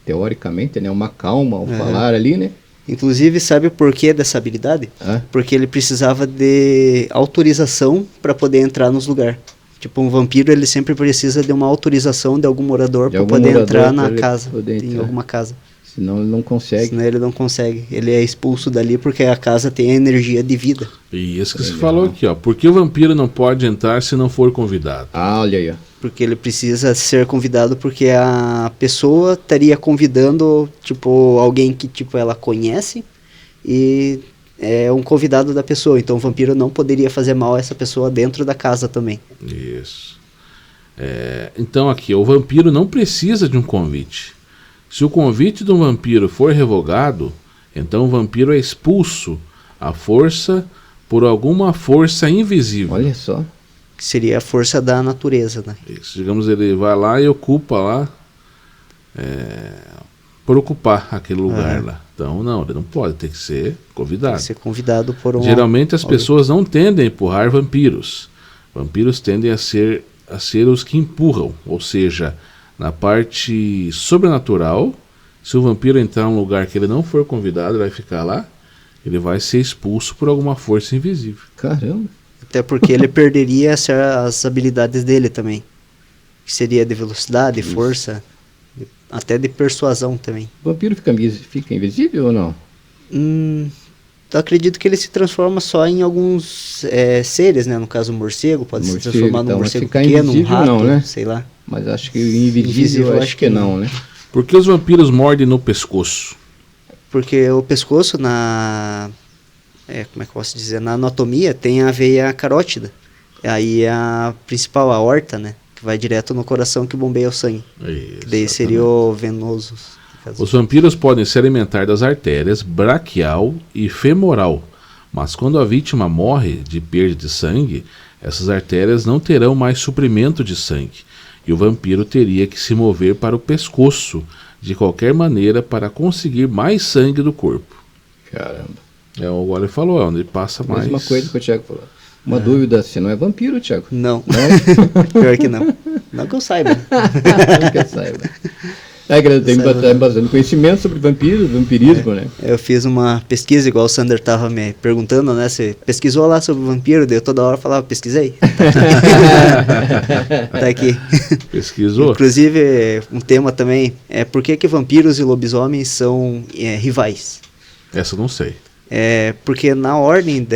teoricamente, né? Uma calma ao falar ali, né? Inclusive, sabe o porquê dessa habilidade? Porque ele precisava de autorização para poder entrar nos lugares. Tipo, um vampiro, ele sempre precisa de uma autorização de algum morador para poder entrar na casa, em alguma casa. Senão ele não consegue. Senão ele não consegue. Ele é expulso dali porque a casa tem a energia de vida. E isso que você falou aqui, ó. Por que o vampiro não pode entrar se não for convidado? Ah, olha aí, ó. Porque ele precisa ser convidado porque a pessoa estaria convidando, tipo, alguém que, tipo, ela conhece e é um convidado da pessoa. Então o vampiro não poderia fazer mal a essa pessoa dentro da casa também. Isso. Então aqui, o vampiro não precisa de um convite. Se o convite de um vampiro for revogado, então o vampiro é expulso à força por alguma força invisível. Olha só. Que seria a força da natureza, né? Isso, digamos, ele vai lá e ocupa lá, por ocupar aquele lugar lá. Então não, ele não pode, ter que ser convidado. Tem que ser convidado por um... Geralmente as pessoas não tendem a empurrar vampiros. Vampiros tendem a ser os que empurram, ou seja, na parte sobrenatural, se o vampiro entrar em um lugar que ele não for convidado, ele vai ficar lá, ele vai ser expulso por alguma força invisível. Caramba. Até porque ele perderia as habilidades dele também. Que seria de velocidade, força, até de persuasão também. O vampiro fica invisível ou não? Eu acredito que ele se transforma só em alguns seres, né? No caso, o morcego pode se transformar num morcego pequeno, um rato, não, né? sei lá. Mas acho que o invisível eu acho que não, né? Por que os vampiros mordem no pescoço? Porque o pescoço como é que eu posso dizer? Na anatomia tem a veia carótida. Aí a principal, a aorta, né? Que vai direto no coração que bombeia o sangue. Isso, Daí seria o venoso. Os vampiros podem se alimentar das artérias braquial e femoral, mas quando a vítima morre de perda de sangue, essas artérias não terão mais suprimento de sangue, e o vampiro teria que se mover para o pescoço, de qualquer maneira, para conseguir mais sangue do corpo. Caramba. O Wally falou, onde passa mais... Mesma coisa que o Thiago falou. Uma dúvida, você não é vampiro, Thiago? Não. Não? Pior que não. Não que eu saiba. Não que eu saiba. Tem bastante conhecimento sobre vampirismo, né? Eu fiz uma pesquisa, igual o Sander estava me perguntando, né? Você pesquisou lá sobre vampiro? Daí eu toda hora falava, pesquisei. Tá aqui. Pesquisou? Inclusive, um tema também é por que vampiros e lobisomens são rivais? Essa eu não sei. Porque na ordem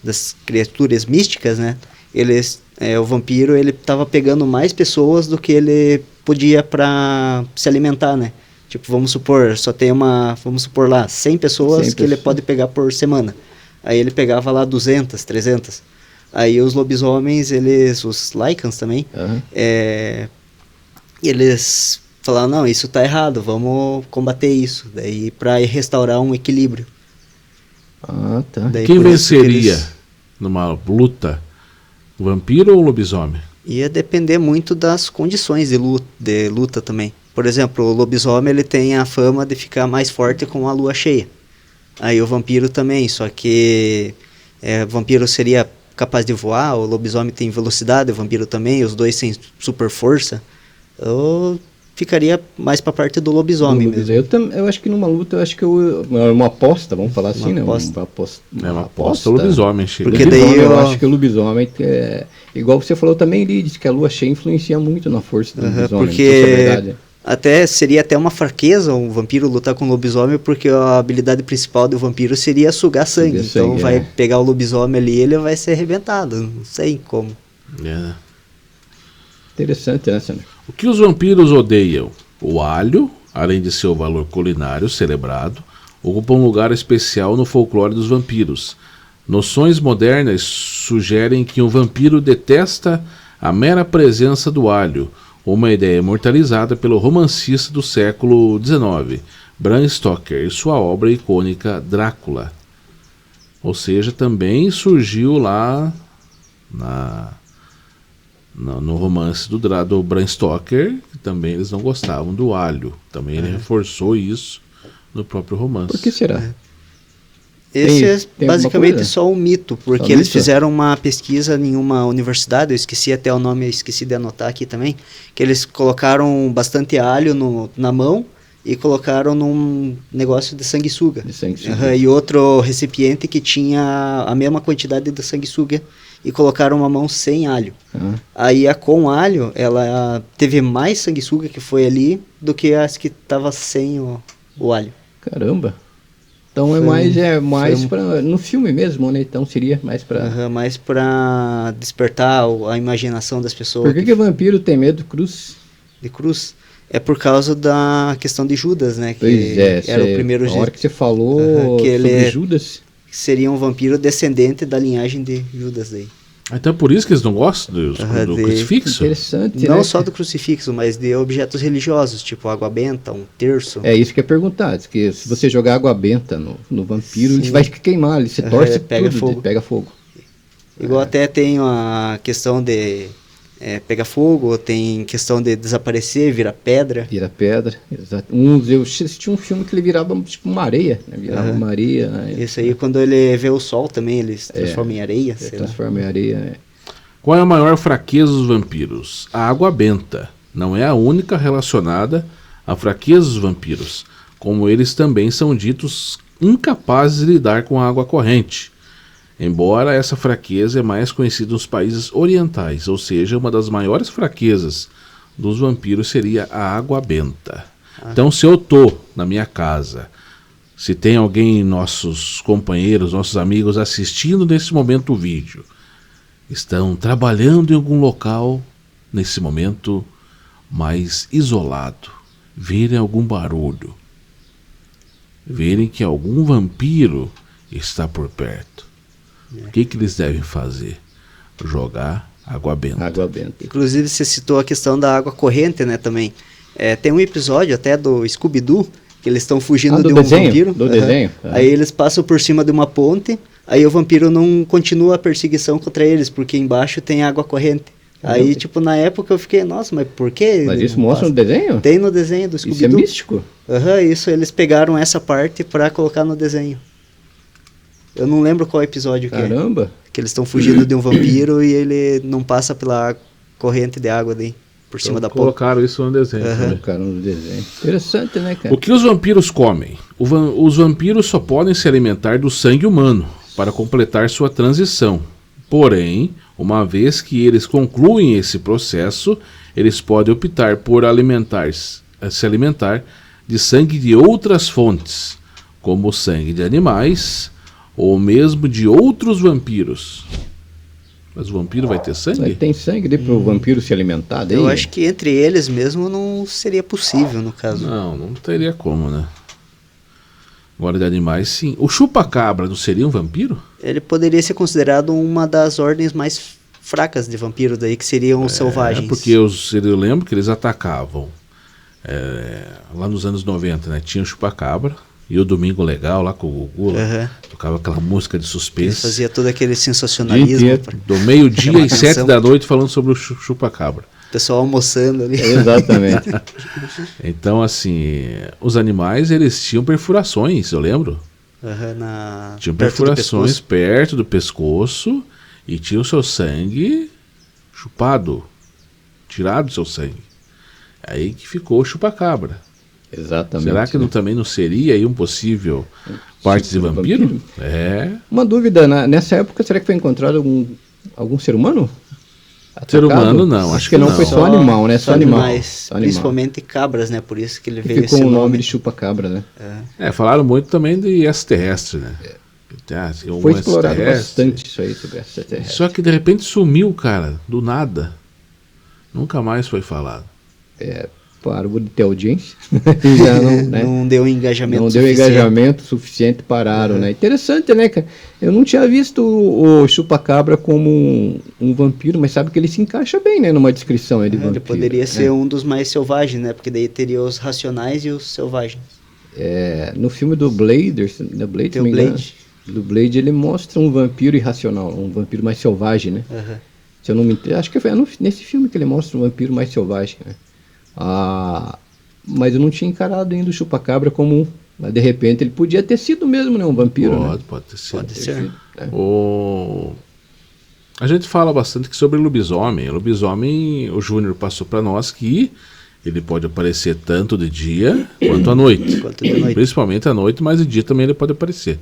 das criaturas místicas, né? O vampiro, ele estava pegando mais pessoas do que ele podia para se alimentar, né? Tipo, vamos supor lá, 100 pessoas que ele pode pegar por semana. Aí ele pegava lá 200, 300. Aí os lobisomens, os lycans também, eles falaram, não, isso tá errado, vamos combater isso. Daí para restaurar um equilíbrio. Ah, tá. Daí, quem venceria numa luta? O vampiro ou o lobisomem? Ia depender muito das condições de luta também. Por exemplo, o lobisomem ele tem a fama de ficar mais forte com a lua cheia. Aí o vampiro também, só que o vampiro seria capaz de voar, o lobisomem tem velocidade, o vampiro também, os dois têm super força. Eu ficaria mais pra parte do lobisomem mesmo. Eu acho que numa luta, uma aposta, vamos falar assim, né? Uma aposta lobisomem. Porque daí eu acho que o lobisomem, igual você falou também, ele disse que a lua cheia influencia muito na força do lobisomem. Porque seria até uma fraqueza um vampiro lutar com o lobisomem, porque a habilidade principal do vampiro seria sugar sangue. Então vai pegar o lobisomem ali e ele vai ser arrebentado. Não sei como. Interessante, né, Sandro? O que os vampiros odeiam? O alho, além de seu valor culinário celebrado, ocupa um lugar especial no folclore dos vampiros. Noções modernas sugerem que um vampiro detesta a mera presença do alho, uma ideia imortalizada pelo romancista do século XIX, Bram Stoker, e sua obra icônica Drácula. Ou seja, também surgiu lá no romance do Bram Stoker, que também eles não gostavam do alho. Também ele reforçou isso no próprio romance. Por que será? Esse é basicamente só um mito, porque eles fizeram uma pesquisa em uma universidade, eu esqueci até o nome, eu esqueci de anotar aqui também, que eles colocaram bastante alho na mão e colocaram num negócio de sanguessuga. E outro recipiente que tinha a mesma quantidade de sanguessuga e colocaram uma mão sem alho. Aí a com alho, ela teve mais sanguessuga que foi ali do que as que tava sem o alho. Caramba. Então é mais para no filme mesmo, né? Então seria mais para Mais pra despertar a imaginação das pessoas. Por que vampiro tem medo De cruz? É por causa da questão de Judas, né? Que Pois é, era o primeiro a hora que você falou que ele sobre Judas. seria um vampiro descendente da linhagem de Judas daí. Então é por isso que eles não gostam do crucifixo? Interessante, Não né? só do crucifixo, mas de objetos religiosos, tipo água benta, um terço. É isso que eu ia perguntar, diz que se você jogar água benta no vampiro, Sim. ele vai queimar, ele se torce pega tudo, fogo. pega fogo. Igual até tem a questão de pegar fogo, tem questão de desaparecer, virar pedra. Vira pedra, exato. Eu assisti um filme que ele virava tipo uma areia, né? Virava uma areia, né? Isso aí, quando ele vê o sol também, ele se transforma em areia, Ele sei lá. transforma em areia, né? Qual é a maior fraqueza dos vampiros? A água benta. Não é a única relacionada à fraqueza dos vampiros, como eles também são ditos incapazes de lidar com a água corrente. Embora essa fraqueza é mais conhecida nos países orientais, ou seja, uma das maiores fraquezas dos vampiros seria a água benta. Então, se eu tô na minha casa, se tem alguém, nossos companheiros, nossos amigos assistindo nesse momento o vídeo, estão trabalhando em algum local, nesse momento mais isolado, verem algum barulho, verem que algum vampiro está por perto, o que eles devem fazer? Jogar água benta. Água benta. Inclusive, você citou a questão da água corrente, né, também. Tem um episódio até do Scooby-Doo, que eles estão fugindo do de um desenho? vampiro. Do desenho? Aí eles passam por cima de uma ponte, aí o vampiro não continua a perseguição contra eles, porque embaixo tem água corrente. Aí, tipo, na época eu fiquei, nossa, mas por que? Mas isso não mostra passa? no desenho? Tem no desenho do Isso é Scooby-Doo. místico? Isso, eles pegaram essa parte pra colocar no desenho. Eu não lembro qual episódio que é. Caramba. Que eles estão fugindo de um vampiro e ele não passa pela corrente de água daí, por cima da ponte. Colocaram isso no desenho. também. Colocaram no desenho. Interessante, né, cara? O que os vampiros comem? Os vampiros só podem se alimentar do sangue humano para completar sua transição. Porém, uma vez que eles concluem esse processo, eles podem optar por se alimentar de sangue de outras fontes, como o sangue de animais ou mesmo de outros vampiros. Mas o vampiro vai ter sangue? Mas tem sangue daí pro vampiro se alimentar daí? Eu acho que entre eles mesmo não seria possível, no caso. Não teria como, né? Agora de animais, sim. O chupa-cabra não seria um vampiro? Ele poderia ser considerado uma das ordens mais fracas de vampiro daí, que seriam os selvagens. Porque eu lembro que eles atacavam lá nos anos 90, né? Tinha o chupa-cabra e o Domingo Legal lá com o Gugu, tocava aquela música de Ele suspense. fazia todo aquele sensacionalismo. Do meio-dia Chamar e 7 atenção. da noite falando sobre o chupa-cabra. O pessoal almoçando ali. Exatamente. Então, assim, os animais, eles tinham perfurações, eu lembro. Tinham perto do perfurações pescoço. perto do pescoço e tinha o seu sangue chupado, tirado do seu sangue. Aí que ficou o chupa-cabra. Exatamente. Será que também não seria aí um possível parte de vampiro? Uma dúvida, nessa época, será que foi encontrado algum ser humano? Ser Atacado? humano não, Acho que não, foi só animal, né? Só animal. Só animal. Principalmente cabras, né? Por isso que ele Que veio ficou esse o nome nome. de chupa-cabra, né? Falaram muito também de extraterrestre, né? Foi explorado bastante isso aí sobre extraterrestre. Só que de repente sumiu, cara, do nada. Nunca mais foi falado. Parou de ter audiência. Já não, né? Não deu engajamento Não deu suficiente. engajamento suficiente, pararam, né? Interessante, né, cara? Eu não tinha visto o chupa-cabra como um vampiro, mas sabe que ele se encaixa bem, né? Numa descrição aí de vampiro. Ele poderia ser um dos mais selvagens, né? Porque daí teria os racionais e os selvagens. No filme do Blade, Tem o Blade. Do Blade, ele mostra um vampiro irracional, um vampiro mais selvagem, né? Se eu não me entendo, acho que foi nesse filme que ele mostra um vampiro mais selvagem, né? Mas eu não tinha encarado ainda o chupa-cabra como mas de repente ele podia ter sido mesmo, né? Um vampiro, né? Pode ter sido. Pode ser. A gente fala bastante sobre lobisomem. Lobisomem, o Júnior passou para nós que ele pode aparecer tanto de dia quanto à noite. Principalmente à noite, mas de dia também ele pode aparecer.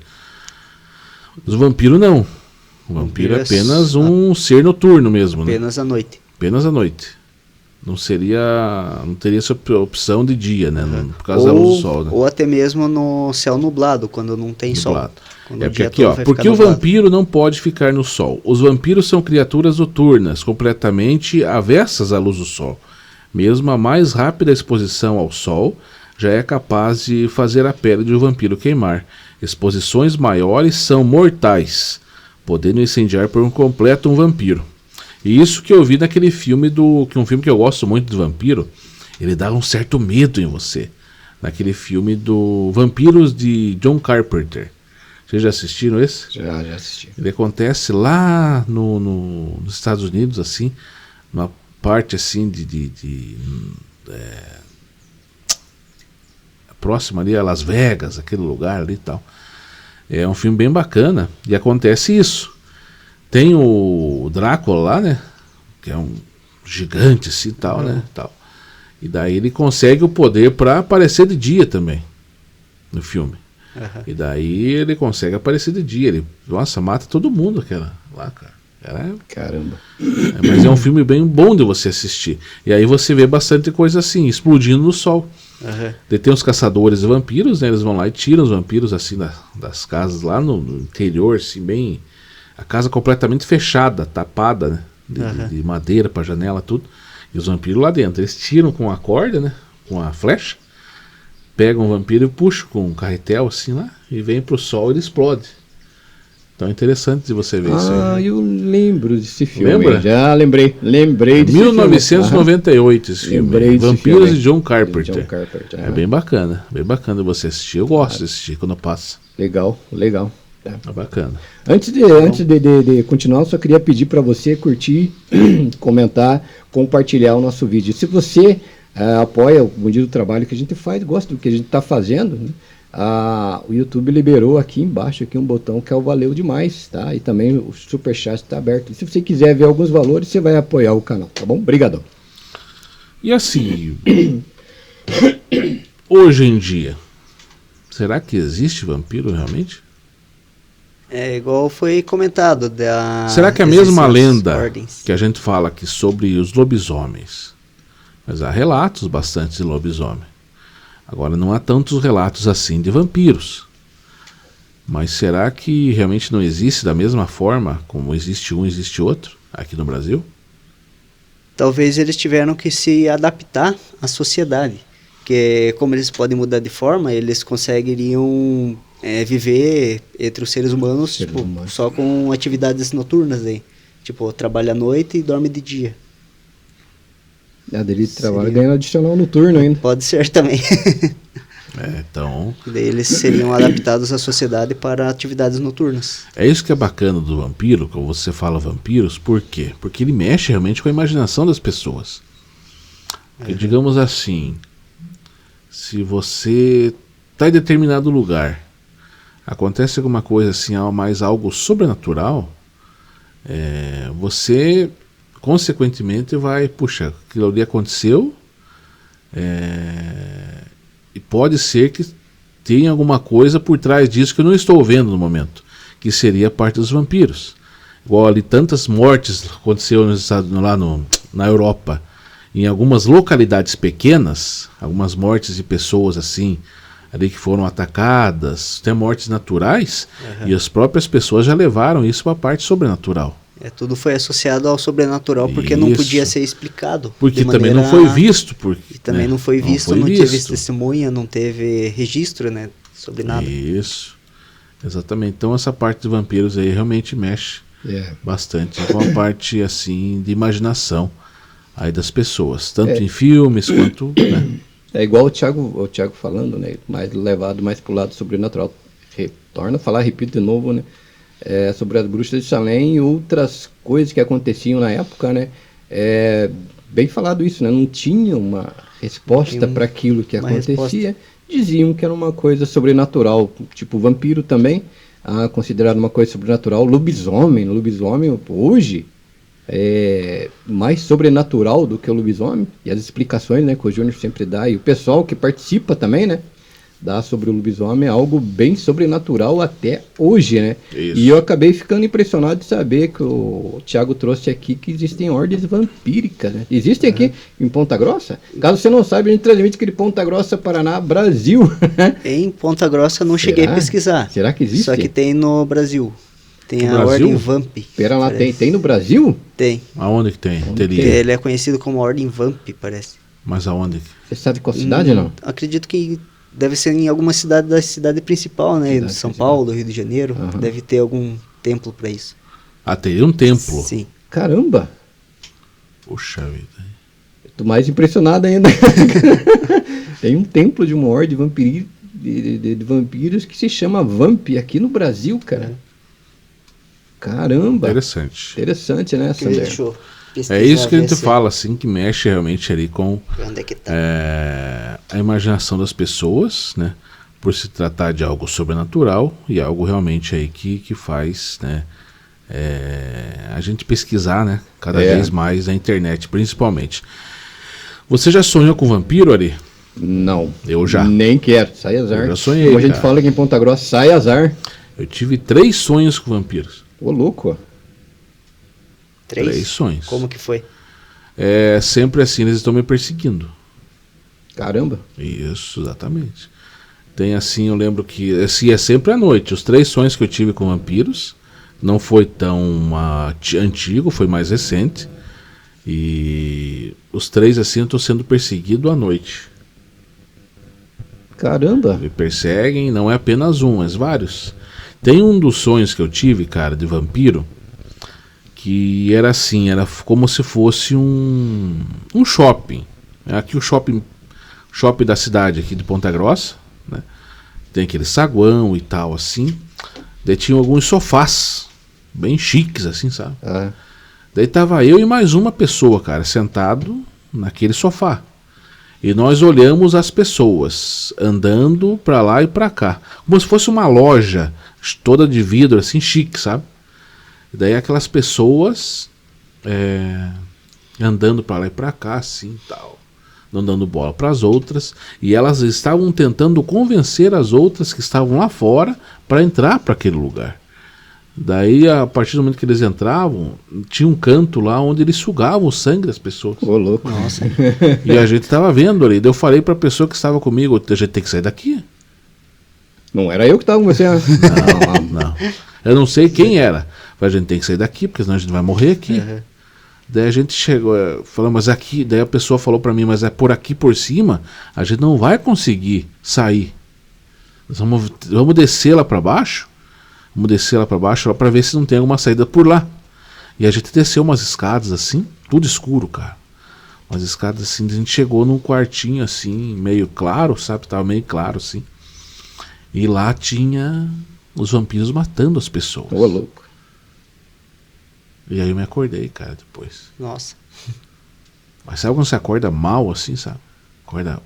Os vampiros não. O vampiro é apenas um ser noturno mesmo, né? Apenas à noite. Apenas à noite. não teria essa opção de dia, né? Por causa da luz do sol, né? Ou até mesmo no céu nublado, quando não tem sol. Quando É o porque dia aqui, todo ó, vai porque ficar o nublado. vampiro não pode ficar no sol. Os vampiros são criaturas noturnas, completamente avessas à luz do sol. Mesmo a mais rápida exposição ao sol já é capaz de fazer a pele de um vampiro queimar. Exposições maiores são mortais, podendo incendiar por completo um vampiro. E isso que eu vi naquele filme um filme que eu gosto muito do vampiro, ele dá um certo medo em você. Naquele filme do Vampiros de John Carpenter. Vocês já assistiram esse? Já assisti. Ele acontece lá nos Estados Unidos, assim, uma parte assim próxima ali a Las Vegas, aquele lugar ali e tal. É um filme bem bacana e acontece isso. Tem o Drácula lá, né? Que é um gigante assim e tal, né? Tal. E daí ele consegue o poder para aparecer de dia também no filme. E daí ele consegue aparecer de dia. Ele, nossa, mata todo mundo aquela lá, cara. Caramba. Mas é um filme bem bom de você assistir. E aí você vê bastante coisa assim, explodindo no sol. Daí tem os caçadores de vampiros, né? Eles vão lá e tiram os vampiros assim das casas lá no interior, assim, bem... A casa completamente fechada, tapada, né? De madeira pra janela, tudo. E os vampiros lá dentro. Eles tiram com a corda, né? Com a flecha. Pegam o vampiro e puxam com um carretel assim lá. E vem pro sol e ele explode. Então é interessante de você ver isso aí. Eu lembro desse filme. Lembra? Já lembrei desse 1998 esse filme. Lembrei desse Vampiros filme. de John Carpenter. John Carpenter. É bem bem bacana você assistir. Eu gosto de assistir quando passa. Legal. É bacana. Antes de continuar, eu só queria pedir para você curtir, comentar, compartilhar o nosso vídeo. Se você apoia o Bom Dia do Trabalho que a gente faz, gosta do que a gente está fazendo, né? O YouTube liberou aqui embaixo aqui um botão que é o Valeu Demais, tá? E também o Superchat está aberto. E se você quiser ver alguns valores, você vai apoiar o canal, tá bom? Obrigadão. E assim, hoje em dia, será que existe vampiro realmente? É igual foi comentado. Será que a mesma existem as lenda ordens. que a gente fala aqui sobre os lobisomens, mas há relatos bastante de lobisomem. Agora não há tantos relatos assim de vampiros. Mas será que realmente não existe da mesma forma como existe um, existe outro aqui no Brasil? Talvez eles tiveram que se adaptar à sociedade. Porque como eles podem mudar de forma, eles conseguiriam viver entre os seres humanos só com atividades noturnas aí. Tipo, trabalha à noite e dorme de dia. Dele trabalho ganhando adicional noturno ainda. Pode ser também. Então... Daí eles seriam adaptados à sociedade para atividades noturnas. É isso que é bacana do vampiro, quando você fala vampiros, por quê? Porque ele mexe realmente com a imaginação das pessoas. Porque, digamos assim, se você está em determinado lugar, acontece alguma coisa assim, mais algo sobrenatural, você consequentemente vai, puxa, aquilo ali aconteceu, e pode ser que tenha alguma coisa por trás disso que eu não estou vendo no momento, que seria a parte dos vampiros. Igual ali tantas mortes aconteceu lá na Europa, em algumas localidades pequenas, algumas mortes de pessoas assim, ali que foram atacadas, tem mortes naturais, e as próprias pessoas já levaram isso para a parte sobrenatural. Tudo foi associado ao sobrenatural porque não podia ser explicado. Porque também não foi visto. Também não foi visto, não teve testemunha, não teve registro, né, sobre nada. Isso, exatamente. Então essa parte de vampiros aí realmente mexe bastante com a parte assim de imaginação aí das pessoas, tanto em filmes quanto... Né? É igual o Thiago falando, né, mais levado mais pro lado sobrenatural. Torna a falar, repito de novo, né? Sobre as bruxas de Salem e outras coisas que aconteciam na época, né? Bem falado isso, né? Não tinha uma resposta para aquilo que acontecia. Diziam que era uma coisa sobrenatural, tipo vampiro também, considerado uma coisa sobrenatural. Lobisomem hoje é mais sobrenatural do que o lobisomem, e as explicações, né, que o Júnior sempre dá, e o pessoal que participa também, né, dá sobre o lobisomem é algo bem sobrenatural até hoje, né? Isso. E eu acabei ficando impressionado de saber que o Thiago trouxe aqui que existem ordens vampíricas, né? Existem aqui em Ponta Grossa? Caso você não saiba, a gente transmite aqui de Ponta Grossa, Paraná, Brasil. Em Ponta Grossa eu não cheguei a pesquisar. Será que existe? Só que tem no Brasil. Tem No a Brasil? Ordem Vamp. Pera lá, parece. tem no Brasil? Tem. Aonde que tem? Teria. Ele é conhecido como Ordem Vamp, parece. Mas aonde? Você sabe qual cidade, não? Acredito que deve ser em alguma cidade da cidade principal, né? Cidade De São principal. Paulo, Rio de Janeiro. Aham. Deve ter algum templo para isso. Ah, teria um templo. Sim. Caramba! Puxa vida. Eu tô mais impressionado ainda. Tem um templo de uma ordem de vampiros que se chama Vamp aqui no Brasil, cara. Caramba! Interessante. Interessante, né, Sander? Deixa eu pesquisar, É isso que a ver gente se- fala, assim, que mexe realmente ali com Onde é que tá? a imaginação das pessoas, né? Por se tratar de algo sobrenatural e algo realmente aí que faz, né? A gente pesquisar, né? Cada vez mais na internet, principalmente. Você já sonhou com vampiro, Ari? Não. Eu já. Nem quero. Sai azar. Eu já sonhei, Como a gente cara. fala aqui em Ponta Grossa, sai azar. Eu tive 3 sonhos com vampiros. Ô, louco. 3 sonhos. Como que foi? Sempre assim, eles estão me perseguindo. Caramba. Isso, exatamente. Tem assim, eu lembro que assim, é sempre à noite. Os 3 sonhos que eu tive com vampiros não foi tão antigo, foi mais recente. E os 3 assim, eu tô sendo perseguido à noite. Caramba. Me perseguem, não é apenas um, mas vários. Tem um dos sonhos que eu tive, cara, de vampiro, que era assim, era como se fosse um shopping. Aqui o shopping da cidade aqui de Ponta Grossa, né? Tem aquele saguão e tal assim. Daí tinha alguns sofás bem chiques assim, sabe? Ah, Daí tava eu e mais uma pessoa, cara, sentado naquele sofá. E nós olhamos as pessoas andando pra lá e pra cá, como se fosse uma loja toda de vidro assim, chique, sabe? E daí aquelas pessoas andando pra lá e pra cá assim, tal, não dando bola pras outras, e elas estavam tentando convencer as outras que estavam lá fora para entrar para aquele lugar. Daí, a partir do momento que eles entravam, tinha um canto lá onde eles sugavam o sangue das pessoas. ô, louco. Nossa. E a gente tava vendo ali. Daí eu falei pra pessoa que estava comigo, a gente tem que sair daqui. Não era eu que tava com você, né? Não. Eu não sei quem era. Falei, a gente tem que sair daqui, porque senão a gente vai morrer aqui. Uhum. Daí a gente chegou, falou, mas aqui, daí a pessoa falou pra mim, mas é por aqui por cima, a gente não vai conseguir sair. Nós vamos descer lá pra baixo. Vamos descer lá pra baixo lá pra ver se não tem alguma saída por lá. E a gente desceu umas escadas assim, tudo escuro, cara. Umas escadas assim, a gente chegou num quartinho assim, meio claro, sabe? Tava meio claro assim. E lá tinha os vampiros matando as pessoas. Ô, louco. E aí eu me acordei, cara, depois. Nossa. Mas sabe quando você acorda mal assim, sabe? Acorda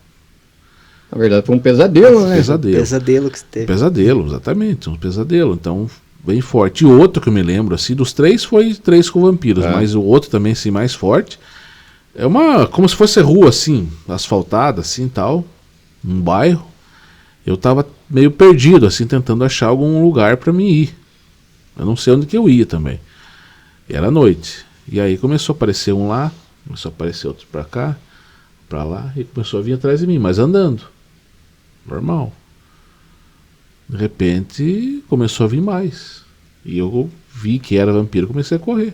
Na verdade, foi um pesadelo, né? pesadelo. Pesadelo que você teve. Pesadelo, exatamente, um pesadelo. Então, bem forte. E outro que eu me lembro, assim, dos 3 foi 3 com vampiros, mas o outro também, assim, mais forte. É como se fosse rua, assim, asfaltada, assim, tal, um bairro. Eu tava meio perdido, assim, tentando achar algum lugar pra mim ir. Eu não sei onde que eu ia também. E era noite. E aí começou a aparecer um lá, começou a aparecer outro pra cá, pra lá, e começou a vir atrás de mim, mas andando. Normal. De repente começou a vir mais. E eu vi que era vampiro e comecei a correr.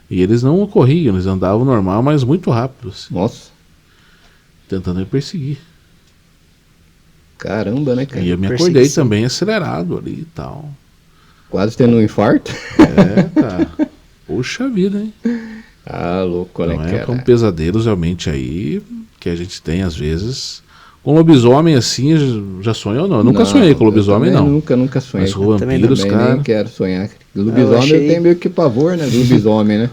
E eles não corriam, eles andavam normal, mas muito rápido, assim, Nossa. tentando me perseguir. Caramba, né, cara? E eu me acordei Perseguição. também acelerado ali e tal. Quase tendo um infarto. Cara. Puxa vida, hein? Ah, louco, né, Não é cara? como pesadelos realmente aí que a gente tem às vezes. Com lobisomem assim, já sonhou ou não? Eu nunca sonhei com lobisomem, eu não. também Nunca sonhei. Mas com também vampiros, Também cara. nem quero sonhar. Lobisomem achei- eu tenho meio que pavor, né? Do lobisomem, né?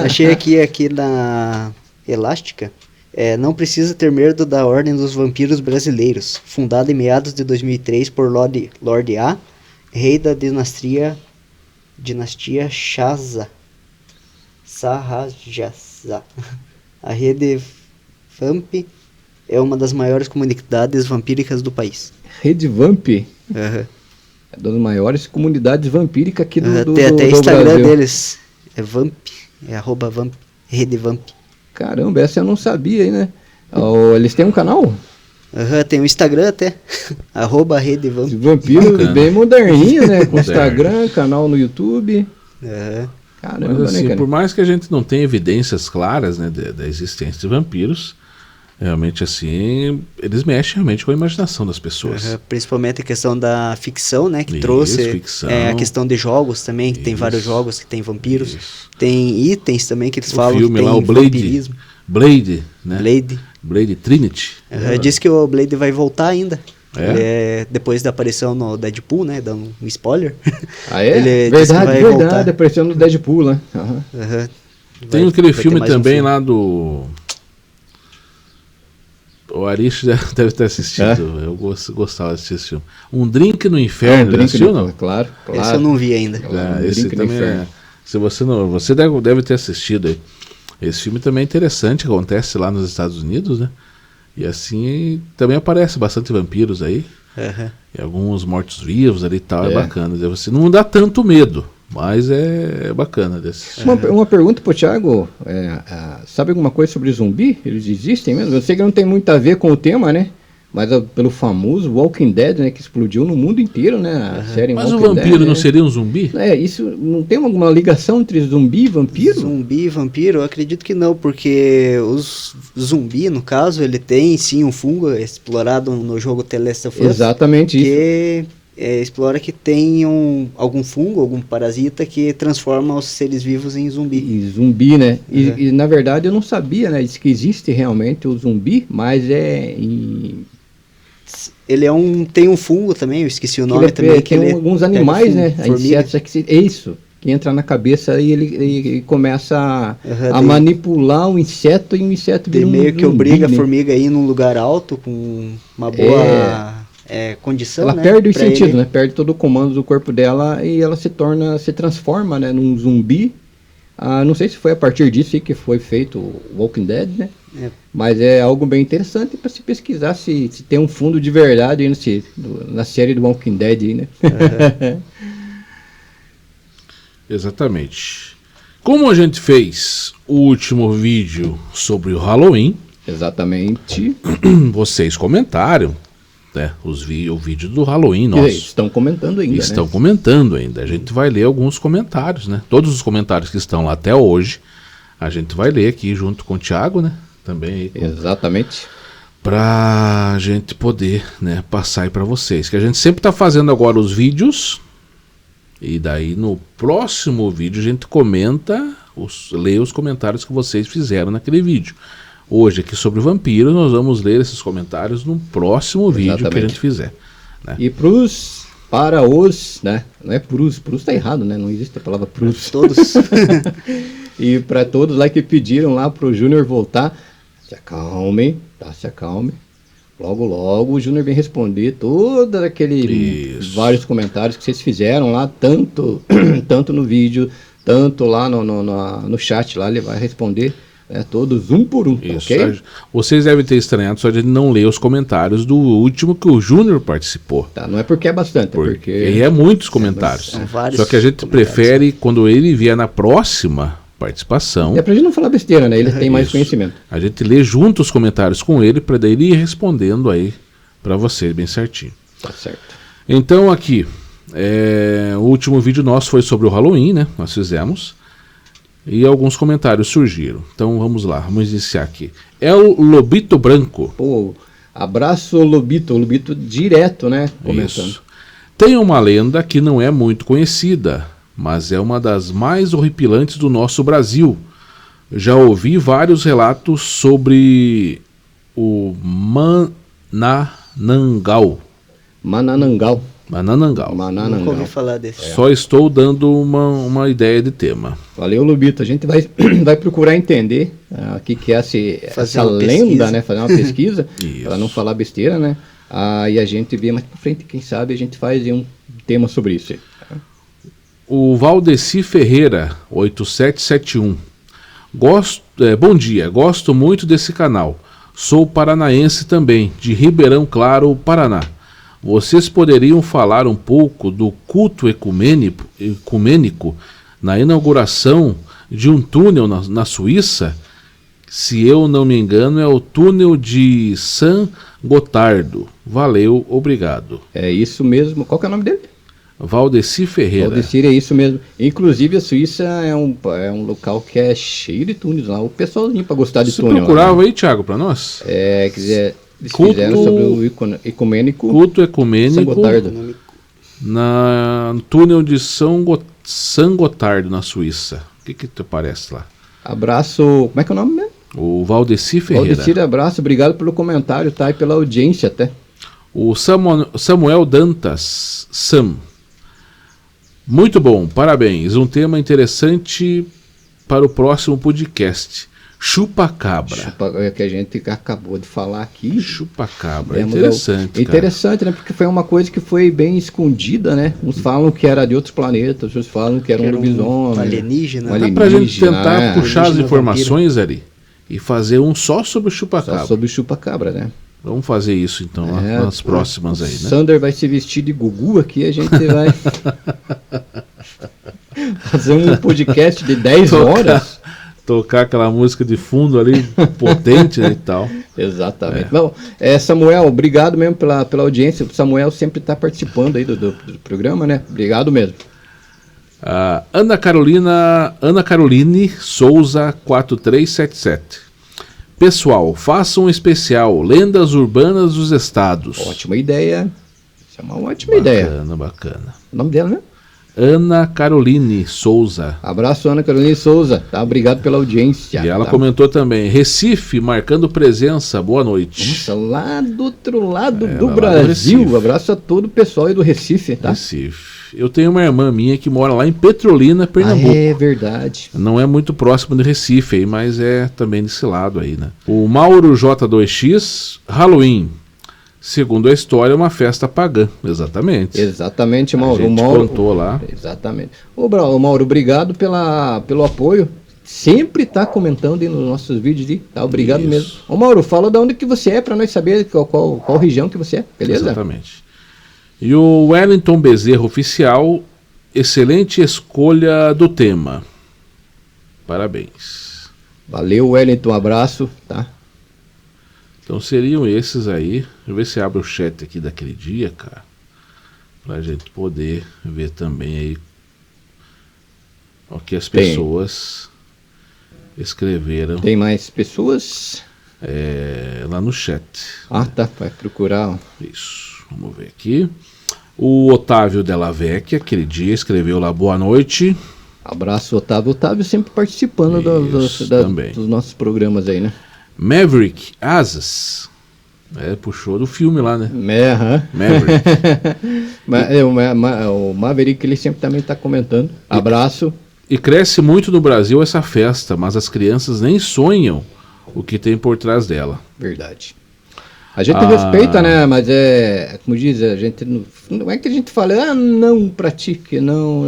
Achei aqui na Elástica. Não precisa ter medo da Ordem dos Vampiros Brasileiros, fundada em meados de 2003 por Lord A, rei da dinastia Shahrazad. A rede Vamp é uma das maiores comunidades vampíricas do país. Rede Vamp, Aham. é das maiores comunidades vampíricas aqui do Tem até do Instagram Brasil. deles. É Vamp, é @Vamp, Rede Vamp. Caramba, essa eu não sabia, hein, né? Eles têm um canal? Aham, tem o Instagram até. @Rede Vamp. De vampiro Bacana. bem moderninho, né? Com Moderno. Instagram, canal no YouTube. Aham. Caramba, Mas assim, né, cara? por mais que a gente não tenha evidências claras, né, da existência de vampiros, realmente assim, eles mexem realmente com a imaginação das pessoas. Aham, principalmente a questão da ficção, né? Que Isso, trouxe ficção. a questão de jogos também, que tem Isso. vários jogos que tem vampiros. Isso. Tem itens também que eles O falam filme que tem lá, o Blade, vampirismo. Blade, né? Blade. Blade Trinity. Diz que o Blade vai voltar ainda. É? Ele depois da aparição no Deadpool, né? Dando um spoiler. Ah, é? Ele disse que vai Verdade, voltar. apareceu no Deadpool, né? Aham. Aham. Tem Vai- aquele vai ter filme mais um também filme. lá do... O Arish já deve ter assistido. Eu gostava de assistir esse filme. Um Drink no Inferno, já assistiu, não? Claro, claro. Esse eu não vi ainda. Claro, Esse Drink no também Inferno. é, se você não, você deve ter assistido aí. Esse filme também é interessante, acontece lá nos Estados Unidos, né? E assim também aparece bastante vampiros aí, Aham. e alguns mortos-vivos ali e tal, é É. bacana. Você não dá tanto medo, mas é bacana desse. Uma pergunta pro Thiago, sabe alguma coisa sobre zumbi? Eles existem mesmo? Eu sei que não tem muito a ver com o tema, né? Mas pelo famoso Walking Dead, né? Que explodiu no mundo inteiro, né? A série Mas o Walking vampiro Dead, não né? seria um zumbi? Isso não tem alguma ligação entre zumbi e vampiro? Zumbi e vampiro, eu acredito que não, porque os zumbi, no caso, ele tem sim um fungo explorado no jogo The Last of Us, Exatamente isso. que explora que tem algum fungo, algum parasita que transforma os seres vivos em zumbi. E zumbi, né? Uhum. E na verdade eu não sabia, né? Diz que existe realmente o zumbi, mas Ele tem um fungo também, eu esqueci o nome também. tem alguns pega animais, fungo, né? formiga. Insetos, é isso. Que entra na cabeça e ele começa Uhum, a daí- manipular o inseto e o inseto Daí vira um meio que zumbi, obriga né? a formiga a ir num lugar alto com uma boa condição, Ela né? perde os pra sentidos, ele- né? Perde todo o comando do corpo dela e ela se transforma, né? Num zumbi. Não sei se foi a partir disso aí que foi feito o Walking Dead, né? É. Mas é algo bem interessante para se pesquisar se tem um fundo de verdade aí na série do Walking Dead aí, né? Exatamente. Como a gente fez o último vídeo sobre o Halloween, Exatamente. vocês comentaram, né, o vídeo do Halloween E nosso. estão comentando ainda, Estão né? comentando ainda. A gente vai ler alguns comentários, né? Todos os comentários que estão lá até hoje, a gente vai ler aqui junto com o Thiago, né? Também aí, Exatamente. pra gente poder, né, passar aí pra vocês. Que a gente sempre tá fazendo agora os vídeos, e daí no próximo vídeo a gente comenta, lê os comentários que vocês fizeram naquele vídeo. Hoje aqui sobre vampiros, nós vamos ler esses comentários no próximo vídeo que a Exatamente. gente fizer. E para os, né? Não é prus tá errado, né? Não existe a palavra prus. Todos. E para todos lá que pediram lá pro Júnior voltar, se acalmem, tá? Se acalmem. Logo, logo o Júnior vem responder todos aqueles Isso. vários comentários que vocês fizeram lá, tanto no vídeo, tanto lá no chat lá, ele vai responder, né, todos um por um, Isso. ok? Vocês devem ter estranhado só de não ler os comentários do último que o Júnior participou. Tá, não é porque é bastante, é porque... E é muitos comentários. são vários Só que a gente comentários. prefere, quando ele vier na próxima participação, É pra gente não falar besteira, né? Ele tem mais Isso. conhecimento. a gente lê junto os comentários com ele, para daí ele ir respondendo aí para vocês bem certinho. Tá certo. Então aqui, o último vídeo nosso foi sobre o Halloween, né? Nós fizemos. E alguns comentários surgiram. Então vamos lá, vamos iniciar aqui. É o Lobito Branco. Pô, abraço Lobito, o Lobito direto, né? Comentando. Isso. Tem uma lenda que não é muito conhecida, mas é uma das mais horripilantes do nosso Brasil. Já ouvi vários relatos sobre o Manananggal. Manananggal. Manananggal. Nunca ouvi Manananggal. falar desse. Só estou dando uma ideia de tema. Valeu, Lobito. A gente vai procurar entender o que é Fazer essa uma lenda, pesquisa. né? Fazer uma pesquisa, Isso. para não falar besteira, né? E a gente vê mais pra frente, quem sabe a gente faz aí um tema sobre isso. O Valdeci Ferreira, 8771. Bom dia, gosto muito desse canal. Sou paranaense também, de Ribeirão Claro, Paraná. Vocês poderiam falar um pouco do culto ecumênico na inauguração de um túnel na Suíça? Se eu não me engano, é o túnel de San Gotardo. Valeu, obrigado. É isso mesmo. Qual que é o nome dele? Valdeci Ferreira. Valdeci, é isso mesmo. Inclusive a Suíça é um local que é cheio de túneis lá. O pessoalzinho para gostar de Você túnel. procurava lá, né? aí, Thiago, para nós? É, quiser. Eles Culto- fizeram sobre o ecumênico. Culto San ecumênico Gotardo. no túnel de San Gotardo, na Suíça. O que te parece lá? Abraço. Como é que é o nome mesmo? O Valdeci Ferreira. Valdeci, abraço. Obrigado pelo comentário, tá? E pela audiência até. O Samuel Dantas, Sam. Muito bom, parabéns. Um tema interessante para o próximo podcast. Chupa-cabra. É que a gente acabou de falar aqui. Chupa-cabra, Lembra? interessante, cara. Interessante, né? Porque foi uma coisa que foi bem escondida, né? Uns falam que era de outros planetas, outros falam que era um lobisomem. alienígena. Um Dá pra gente tentar né? puxar as Alienígena informações ali e fazer um só sobre o Só chupa-cabra. sobre o chupa-cabra, né? Vamos fazer isso então nas próximas aí, né? Sander vai se vestir de Gugu aqui, a gente vai fazer um podcast de 10 horas. Tocar aquela música de fundo ali, potente, né, e tal. Exatamente. Bom, Samuel, obrigado mesmo pela audiência. O Samuel sempre está participando aí do programa, né? Obrigado mesmo. Ana Caroline Souza 4377. Pessoal, faça um especial Lendas Urbanas dos Estados. Ótima ideia. Isso é uma ótima ideia. Bacana. O nome dela, né? Ana Caroline Souza. Abraço, Ana Carolina Souza. Tá? Obrigado pela audiência. E ela tá? comentou também, Recife, marcando presença, boa noite. Nossa, lá do outro lado do lá do Brasil. Recife. Abraço a todo o pessoal aí do Recife, tá? Recife. Eu tenho uma irmã minha que mora lá em Petrolina, Pernambuco. É verdade. Não é muito próximo de Recife aí, mas é também desse lado aí, né? O Mauro J2X, Halloween. Segundo a história, é uma festa pagã. Exatamente. Exatamente, Mauro. A gente contou lá. Exatamente. Ô, Mauro, obrigado pelo apoio. Sempre tá comentando aí nos nossos vídeos, tá? Obrigado Isso. mesmo. Ô, Mauro, fala de onde que você é para nós saber qual região que você é, beleza? Exatamente. E o Wellington Bezerra Oficial, excelente escolha do tema. Parabéns. Valeu, Wellington, um abraço, tá? Então seriam esses aí. Deixa eu ver se abre o chat aqui daquele dia, cara. Pra gente poder ver também aí o que as pessoas escreveram Tem mais pessoas? lá no chat. Ah, tá, vai procurar. Isso, vamos ver aqui. O Otávio Della Vecchia, aquele dia, escreveu lá boa noite. Abraço, Otávio. Otávio sempre participando Isso, também. dos nossos programas aí, né? Maverick Asas. Puxou do filme lá, né? Maverick. O Maverick, ele sempre também está comentando. Abraço. E cresce muito no Brasil essa festa, mas as crianças nem sonham o que tem por trás dela. Verdade. A gente respeita, né? Mas como diz, a gente não é que a gente fala, não pratique, não,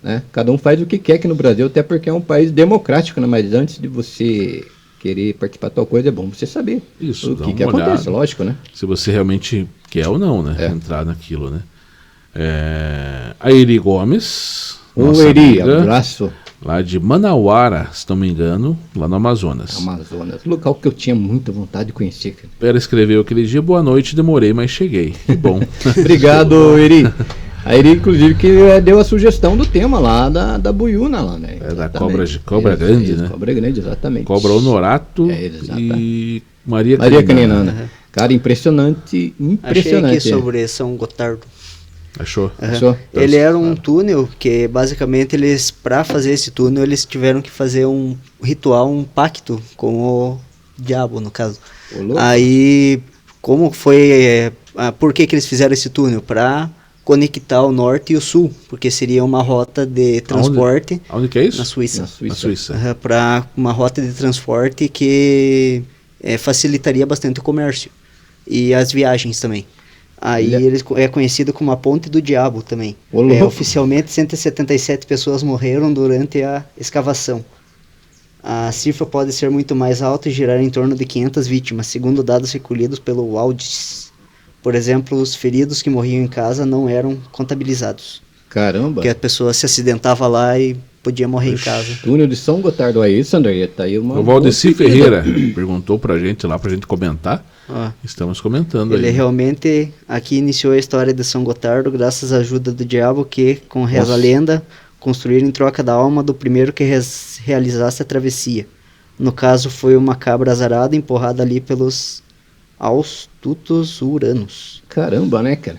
né? Cada um faz o que quer aqui no Brasil, até porque é um país democrático, né? Mas antes de você querer participar de tal coisa, é bom você saber Isso, o dá que uma olhada. acontece, lógico, né? Se você realmente quer ou não, né? Entrar naquilo, né? A Eri Gomes. O nossa Eri, amiga, abraço. lá de Manauara, se não me engano, lá no Amazonas. Amazonas, local que eu tinha muita vontade de conhecer. Cara. Ela escreveu aquele dia, boa noite, demorei, mas cheguei. Que bom. Obrigado, Eri. A Eri, inclusive, que deu a sugestão do tema lá da Buiúna, lá, né? Da Exatamente. cobra grande, né? Cobra grande, exatamente. Cobra Honorato exatamente. e Maria Caninana. Caninana. Cara, impressionante. Achei aqui sobre São Gotardo. Achou? Achou? Ele era um túnel que basicamente para fazer esse túnel eles tiveram que fazer um ritual, um pacto com o diabo, no caso. Aí, como foi, por que eles fizeram esse túnel? Para conectar o norte e o sul, porque seria uma rota de transporte. Aonde que é isso? Na Suíça. Na Suíça. Para uma rota de transporte que facilitaria bastante o comércio e as viagens também. Aí ele é conhecido como a Ponte do Diabo também. Oficialmente 177 pessoas morreram durante a escavação. A cifra pode ser muito mais alta e girar em torno de 500 vítimas, segundo dados recolhidos pelo Audis. Por exemplo, os feridos que morriam em casa não eram contabilizados. Caramba. Porque a pessoa se acidentava lá e podia morrer em casa. Túnel de São Gotardo aí, Sandra, tá aí uma... O Valdeci Ferreira perguntou pra gente lá, pra gente comentar. Estamos comentando Ele aí. realmente aqui iniciou a história de São Gotardo graças à ajuda do diabo que, com reza a lenda, construíram em troca da alma do primeiro que realizasse a travessia. No caso, foi uma cabra azarada empurrada ali pelos astutos uranos. Caramba, né, cara?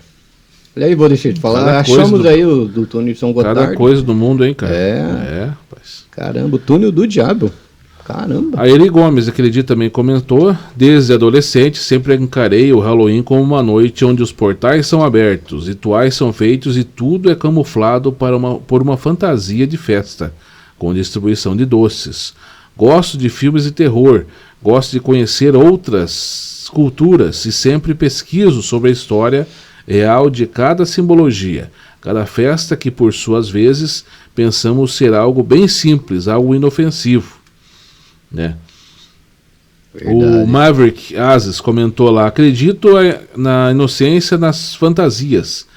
Olha aí, vou deixar de falar. Cada Achamos coisa do- aí o do túnel de São Gotardo. Cada coisa do mundo, hein, cara? É. Rapaz. Caramba, o túnel do diabo. Caramba. A Eri Gomes, aquele dia também comentou: desde adolescente sempre encarei o Halloween como uma noite onde os portais são abertos, rituais são feitos e tudo é camuflado por uma fantasia de festa, com distribuição de doces. Gosto de filmes de terror, gosto de conhecer outras culturas e sempre pesquiso sobre a história real de cada simbologia, cada festa que por suas vezes pensamos ser algo bem simples, algo inofensivo. Né? O Maverick Aziz comentou lá: acredito na inocência nas fantasias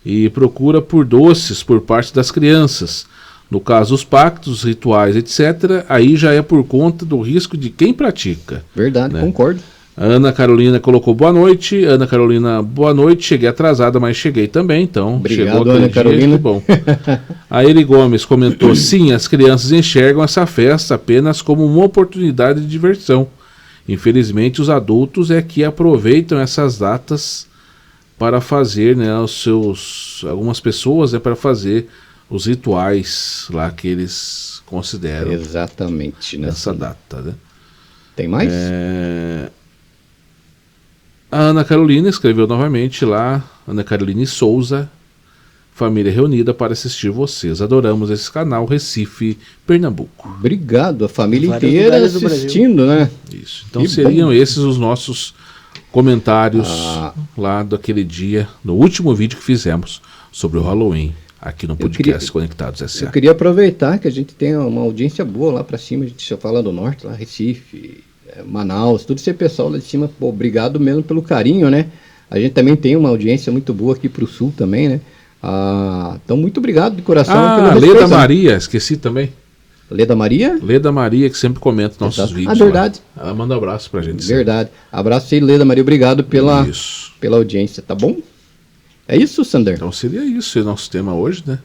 e procura por doces por parte das crianças. No caso, os pactos, rituais, etc., aí já é por conta do risco de quem pratica. Verdade, né? concordo. A Ana Carolina colocou boa noite. Ana Carolina, boa noite. Cheguei atrasada, mas cheguei também. Então, Obrigado, chegou aquele Ana dia, Carolina. que bom. A Eri Gomes comentou: sim, as crianças enxergam essa festa apenas como uma oportunidade de diversão. Infelizmente, os adultos é que aproveitam essas datas para fazer, né, algumas pessoas, né, para fazer os rituais lá que eles consideram Exatamente. nessa data, né? Tem mais? A Ana Carolina escreveu novamente lá: Ana Carolina e Souza, família reunida para assistir vocês. Adoramos esse canal, Recife, Pernambuco. Obrigado, a família Vários inteira lugares do assistindo, né? Isso. Então Que seriam bom. esses os nossos comentários lá daquele dia, no último vídeo que fizemos sobre o Halloween, aqui no podcast Conectados S.A. Eu queria aproveitar que a gente tem uma audiência boa lá pra cima, a gente só fala do norte, lá Recife, Manaus, tudo esse pessoal lá de cima, pô, obrigado mesmo pelo carinho, né? A gente também tem uma audiência muito boa aqui pro sul também, né? Então muito obrigado de coração pelo respeito, Leda né? Maria, esqueci também. Leda Maria? Leda Maria, que sempre comenta nossos Exato. vídeos. Verdade. Lá. Ela manda um abraço pra gente. Verdade. Abraço aí, Leda Maria, obrigado pela audiência, tá bom? É isso, Sander? Então seria isso o nosso tema hoje, né?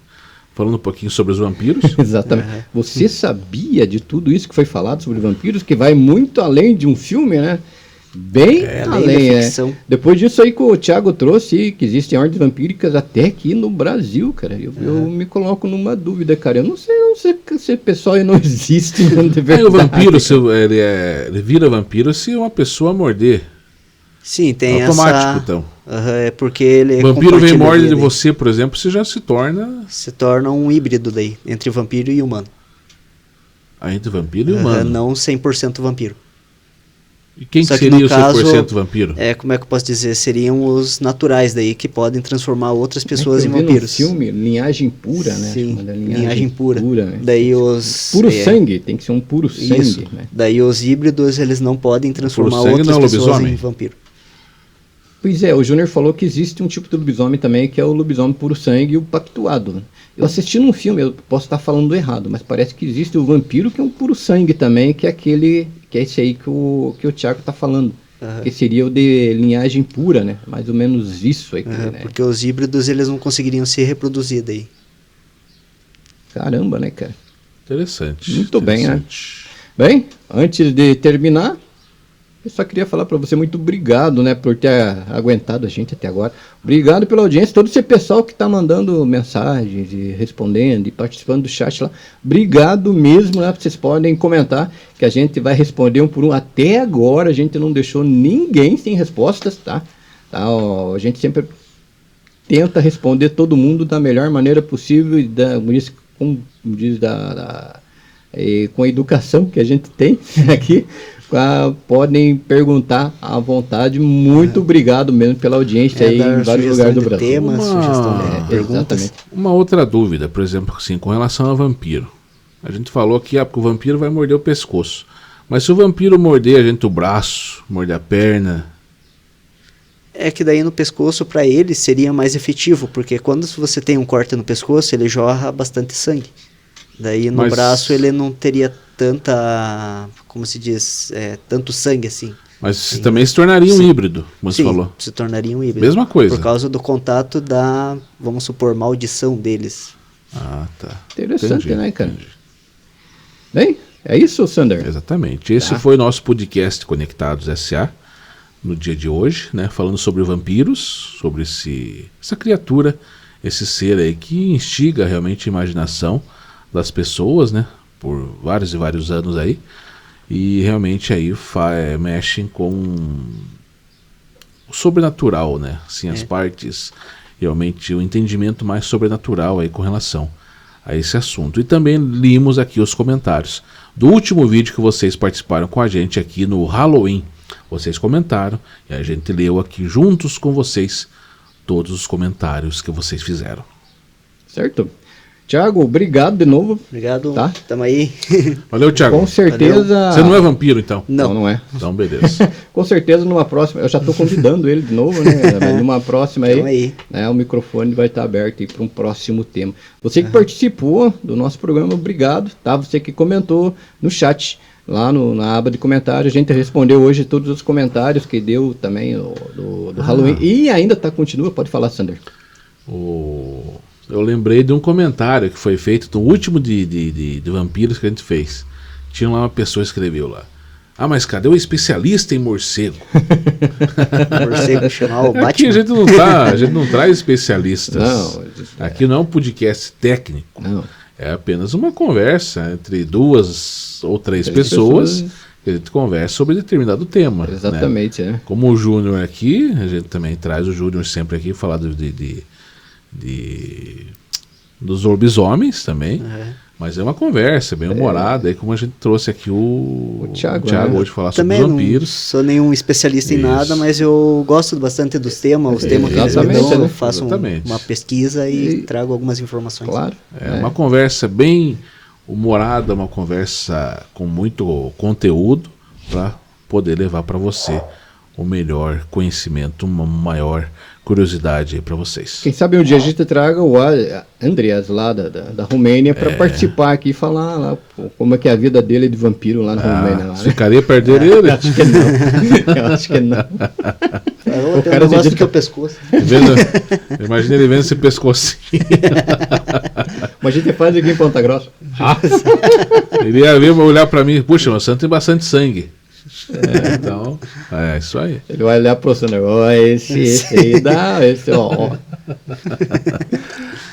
Falando um pouquinho sobre os vampiros. Exatamente. Você sabia de tudo isso que foi falado sobre vampiros, que vai muito além de um filme, né? Bem além, da ficção. Depois disso aí que o Thiago trouxe, que existem ordens vampíricas até aqui no Brasil, cara. Eu me coloco numa dúvida, cara. Eu não sei se esse pessoal aí não existe. Não de Aí verdade, o vampiro, cara. ele vira vampiro se uma pessoa morder. Sim, tem Automático, então. É porque ele O vampiro vem compartilha morde de daí. você, por exemplo, você já se torna Se torna um híbrido daí, entre vampiro e humano. entre vampiro e humano. Não 100% vampiro. E quem Só que que seria no o caso, 100% vampiro? Como é que eu posso dizer? Seriam os naturais daí, que podem transformar outras pessoas em Eu vi no vampiros. filme Linhagem Pura, né? Sim, Chama da linhagem pura. né? Daí os... Puro sangue, tem que ser um puro sangue, Isso. né? Daí os híbridos, eles não podem transformar sangue outras não é pessoas lobisomem? em vampiro. Pois é, o Júnior falou que existe um tipo de lobisomem também, que é o lobisomem puro sangue e o pactuado. Né? Eu assisti num filme, eu posso estar falando errado, mas parece que existe o vampiro que é um puro sangue também, que é esse aí que o Thiago está falando. Que seria o de linhagem pura, né? Mais ou menos isso aí. Né? Porque os híbridos, eles não conseguiriam se reproduzir daí. Caramba, né, cara? Interessante. Muito bem, né? Bem, antes de terminar, eu só queria falar para você muito obrigado, né, por ter aguentado a gente até agora. Obrigado pela audiência, todo esse pessoal que está mandando mensagens e respondendo e participando do chat lá. Obrigado mesmo, né? Vocês podem comentar que a gente vai responder um por um. Até agora a gente não deixou ninguém sem respostas, tá? A gente sempre tenta responder todo mundo da melhor maneira possível e com a educação que a gente tem aqui. Podem perguntar à vontade. Muito obrigado mesmo pela audiência aí em vários lugares do Brasil. Temas, sugestão de perguntas. Exatamente. Uma outra dúvida, por exemplo, assim, com relação a vampiro. A gente falou que porque o vampiro vai morder o pescoço. Mas se o vampiro morder a gente o braço, morder a perna... É que daí no pescoço, para ele, seria mais efetivo, porque quando você tem um corte no pescoço, ele jorra bastante sangue. Daí no braço ele não teria tanta, como se diz, tanto sangue assim. Mas também se tornaria um híbrido, como você falou. Se tornaria um híbrido. Mesma coisa. Por causa do contato da, vamos supor, maldição deles. Ah, tá. Interessante, né, cara? Bem, é isso, Sander? Exatamente. Esse foi o nosso podcast Conectados S.A. no dia de hoje, né? Falando sobre vampiros, sobre essa criatura, esse ser aí que instiga realmente a imaginação das pessoas, né? Por vários e vários anos aí. E realmente aí mexem com o sobrenatural, né? Assim, as partes, realmente o entendimento mais sobrenatural aí com relação a esse assunto. E também limos aqui os comentários do último vídeo que vocês participaram com a gente aqui no Halloween. Vocês comentaram e a gente leu aqui juntos com vocês todos os comentários que vocês fizeram. Certo? Tiago, obrigado de novo. Obrigado, tá? Tamo aí. Valeu, Tiago. Com certeza... Valeu. Você não é vampiro, então? Não é. Então, beleza. Com certeza numa próxima, eu já estou convidando ele de novo, né? Numa próxima aí, né, o microfone vai estar aberto aí para um próximo tema. Você que participou do nosso programa, obrigado, tá? Você que comentou no chat, lá na aba de comentários, a gente respondeu hoje todos os comentários que deu também do Halloween. E ainda continua, pode falar, Sander. Eu lembrei de um comentário que foi feito no último de vampiros que a gente fez. Tinha lá uma pessoa que escreveu lá: ah, mas cadê o especialista em morcego? Morcego chamar o Batman. Aqui a gente não traz especialistas. Não, aqui não é um podcast técnico. Não. É apenas uma conversa entre 2 ou 3 pessoas que a gente conversa sobre determinado tema. Exatamente, né? Como o Júnior aqui, a gente também traz o Júnior sempre aqui falar dos lobisomens também. Mas é uma conversa bem humorada, aí como a gente trouxe aqui o Thiago hoje falar também sobre vampiros. Não sou nenhum especialista em nada, mas eu gosto bastante dos temas, os temas que eles me dão, eu faço uma pesquisa e trago algumas informações. Claro. Uma conversa bem humorada, uma conversa com muito conteúdo para poder levar para você o melhor conhecimento, uma maior curiosidade aí para vocês. Quem sabe um dia a gente traga o Andreas lá da Romênia para participar aqui e falar lá, como é que é a vida dele de vampiro lá na Romênia. Lá, né? Ficaria perder ele? Acho que não. Eu acho que não. O cara gosta do que o pescoço. Imagina ele vendo esse pescocinho. Mas a gente faz aqui em Ponta Grossa. Ele ia ver, olhar para mim, puxa, o santo tem bastante sangue. Então, é isso aí. Ele vai olhar pro Sander, esse aí dá, ó.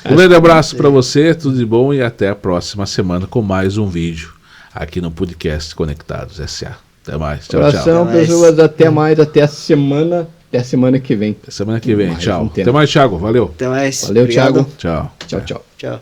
Um grande abraço para você, tudo de bom e até a próxima semana com mais um vídeo aqui no podcast Conectados S.A. Até mais, tchau, tchau. Pessoas, até mais, até a semana que vem. Até semana que vem, tchau. Até mais, Thiago, valeu. Até mais. Valeu, Obrigado. Thiago. Tchau. Tchau.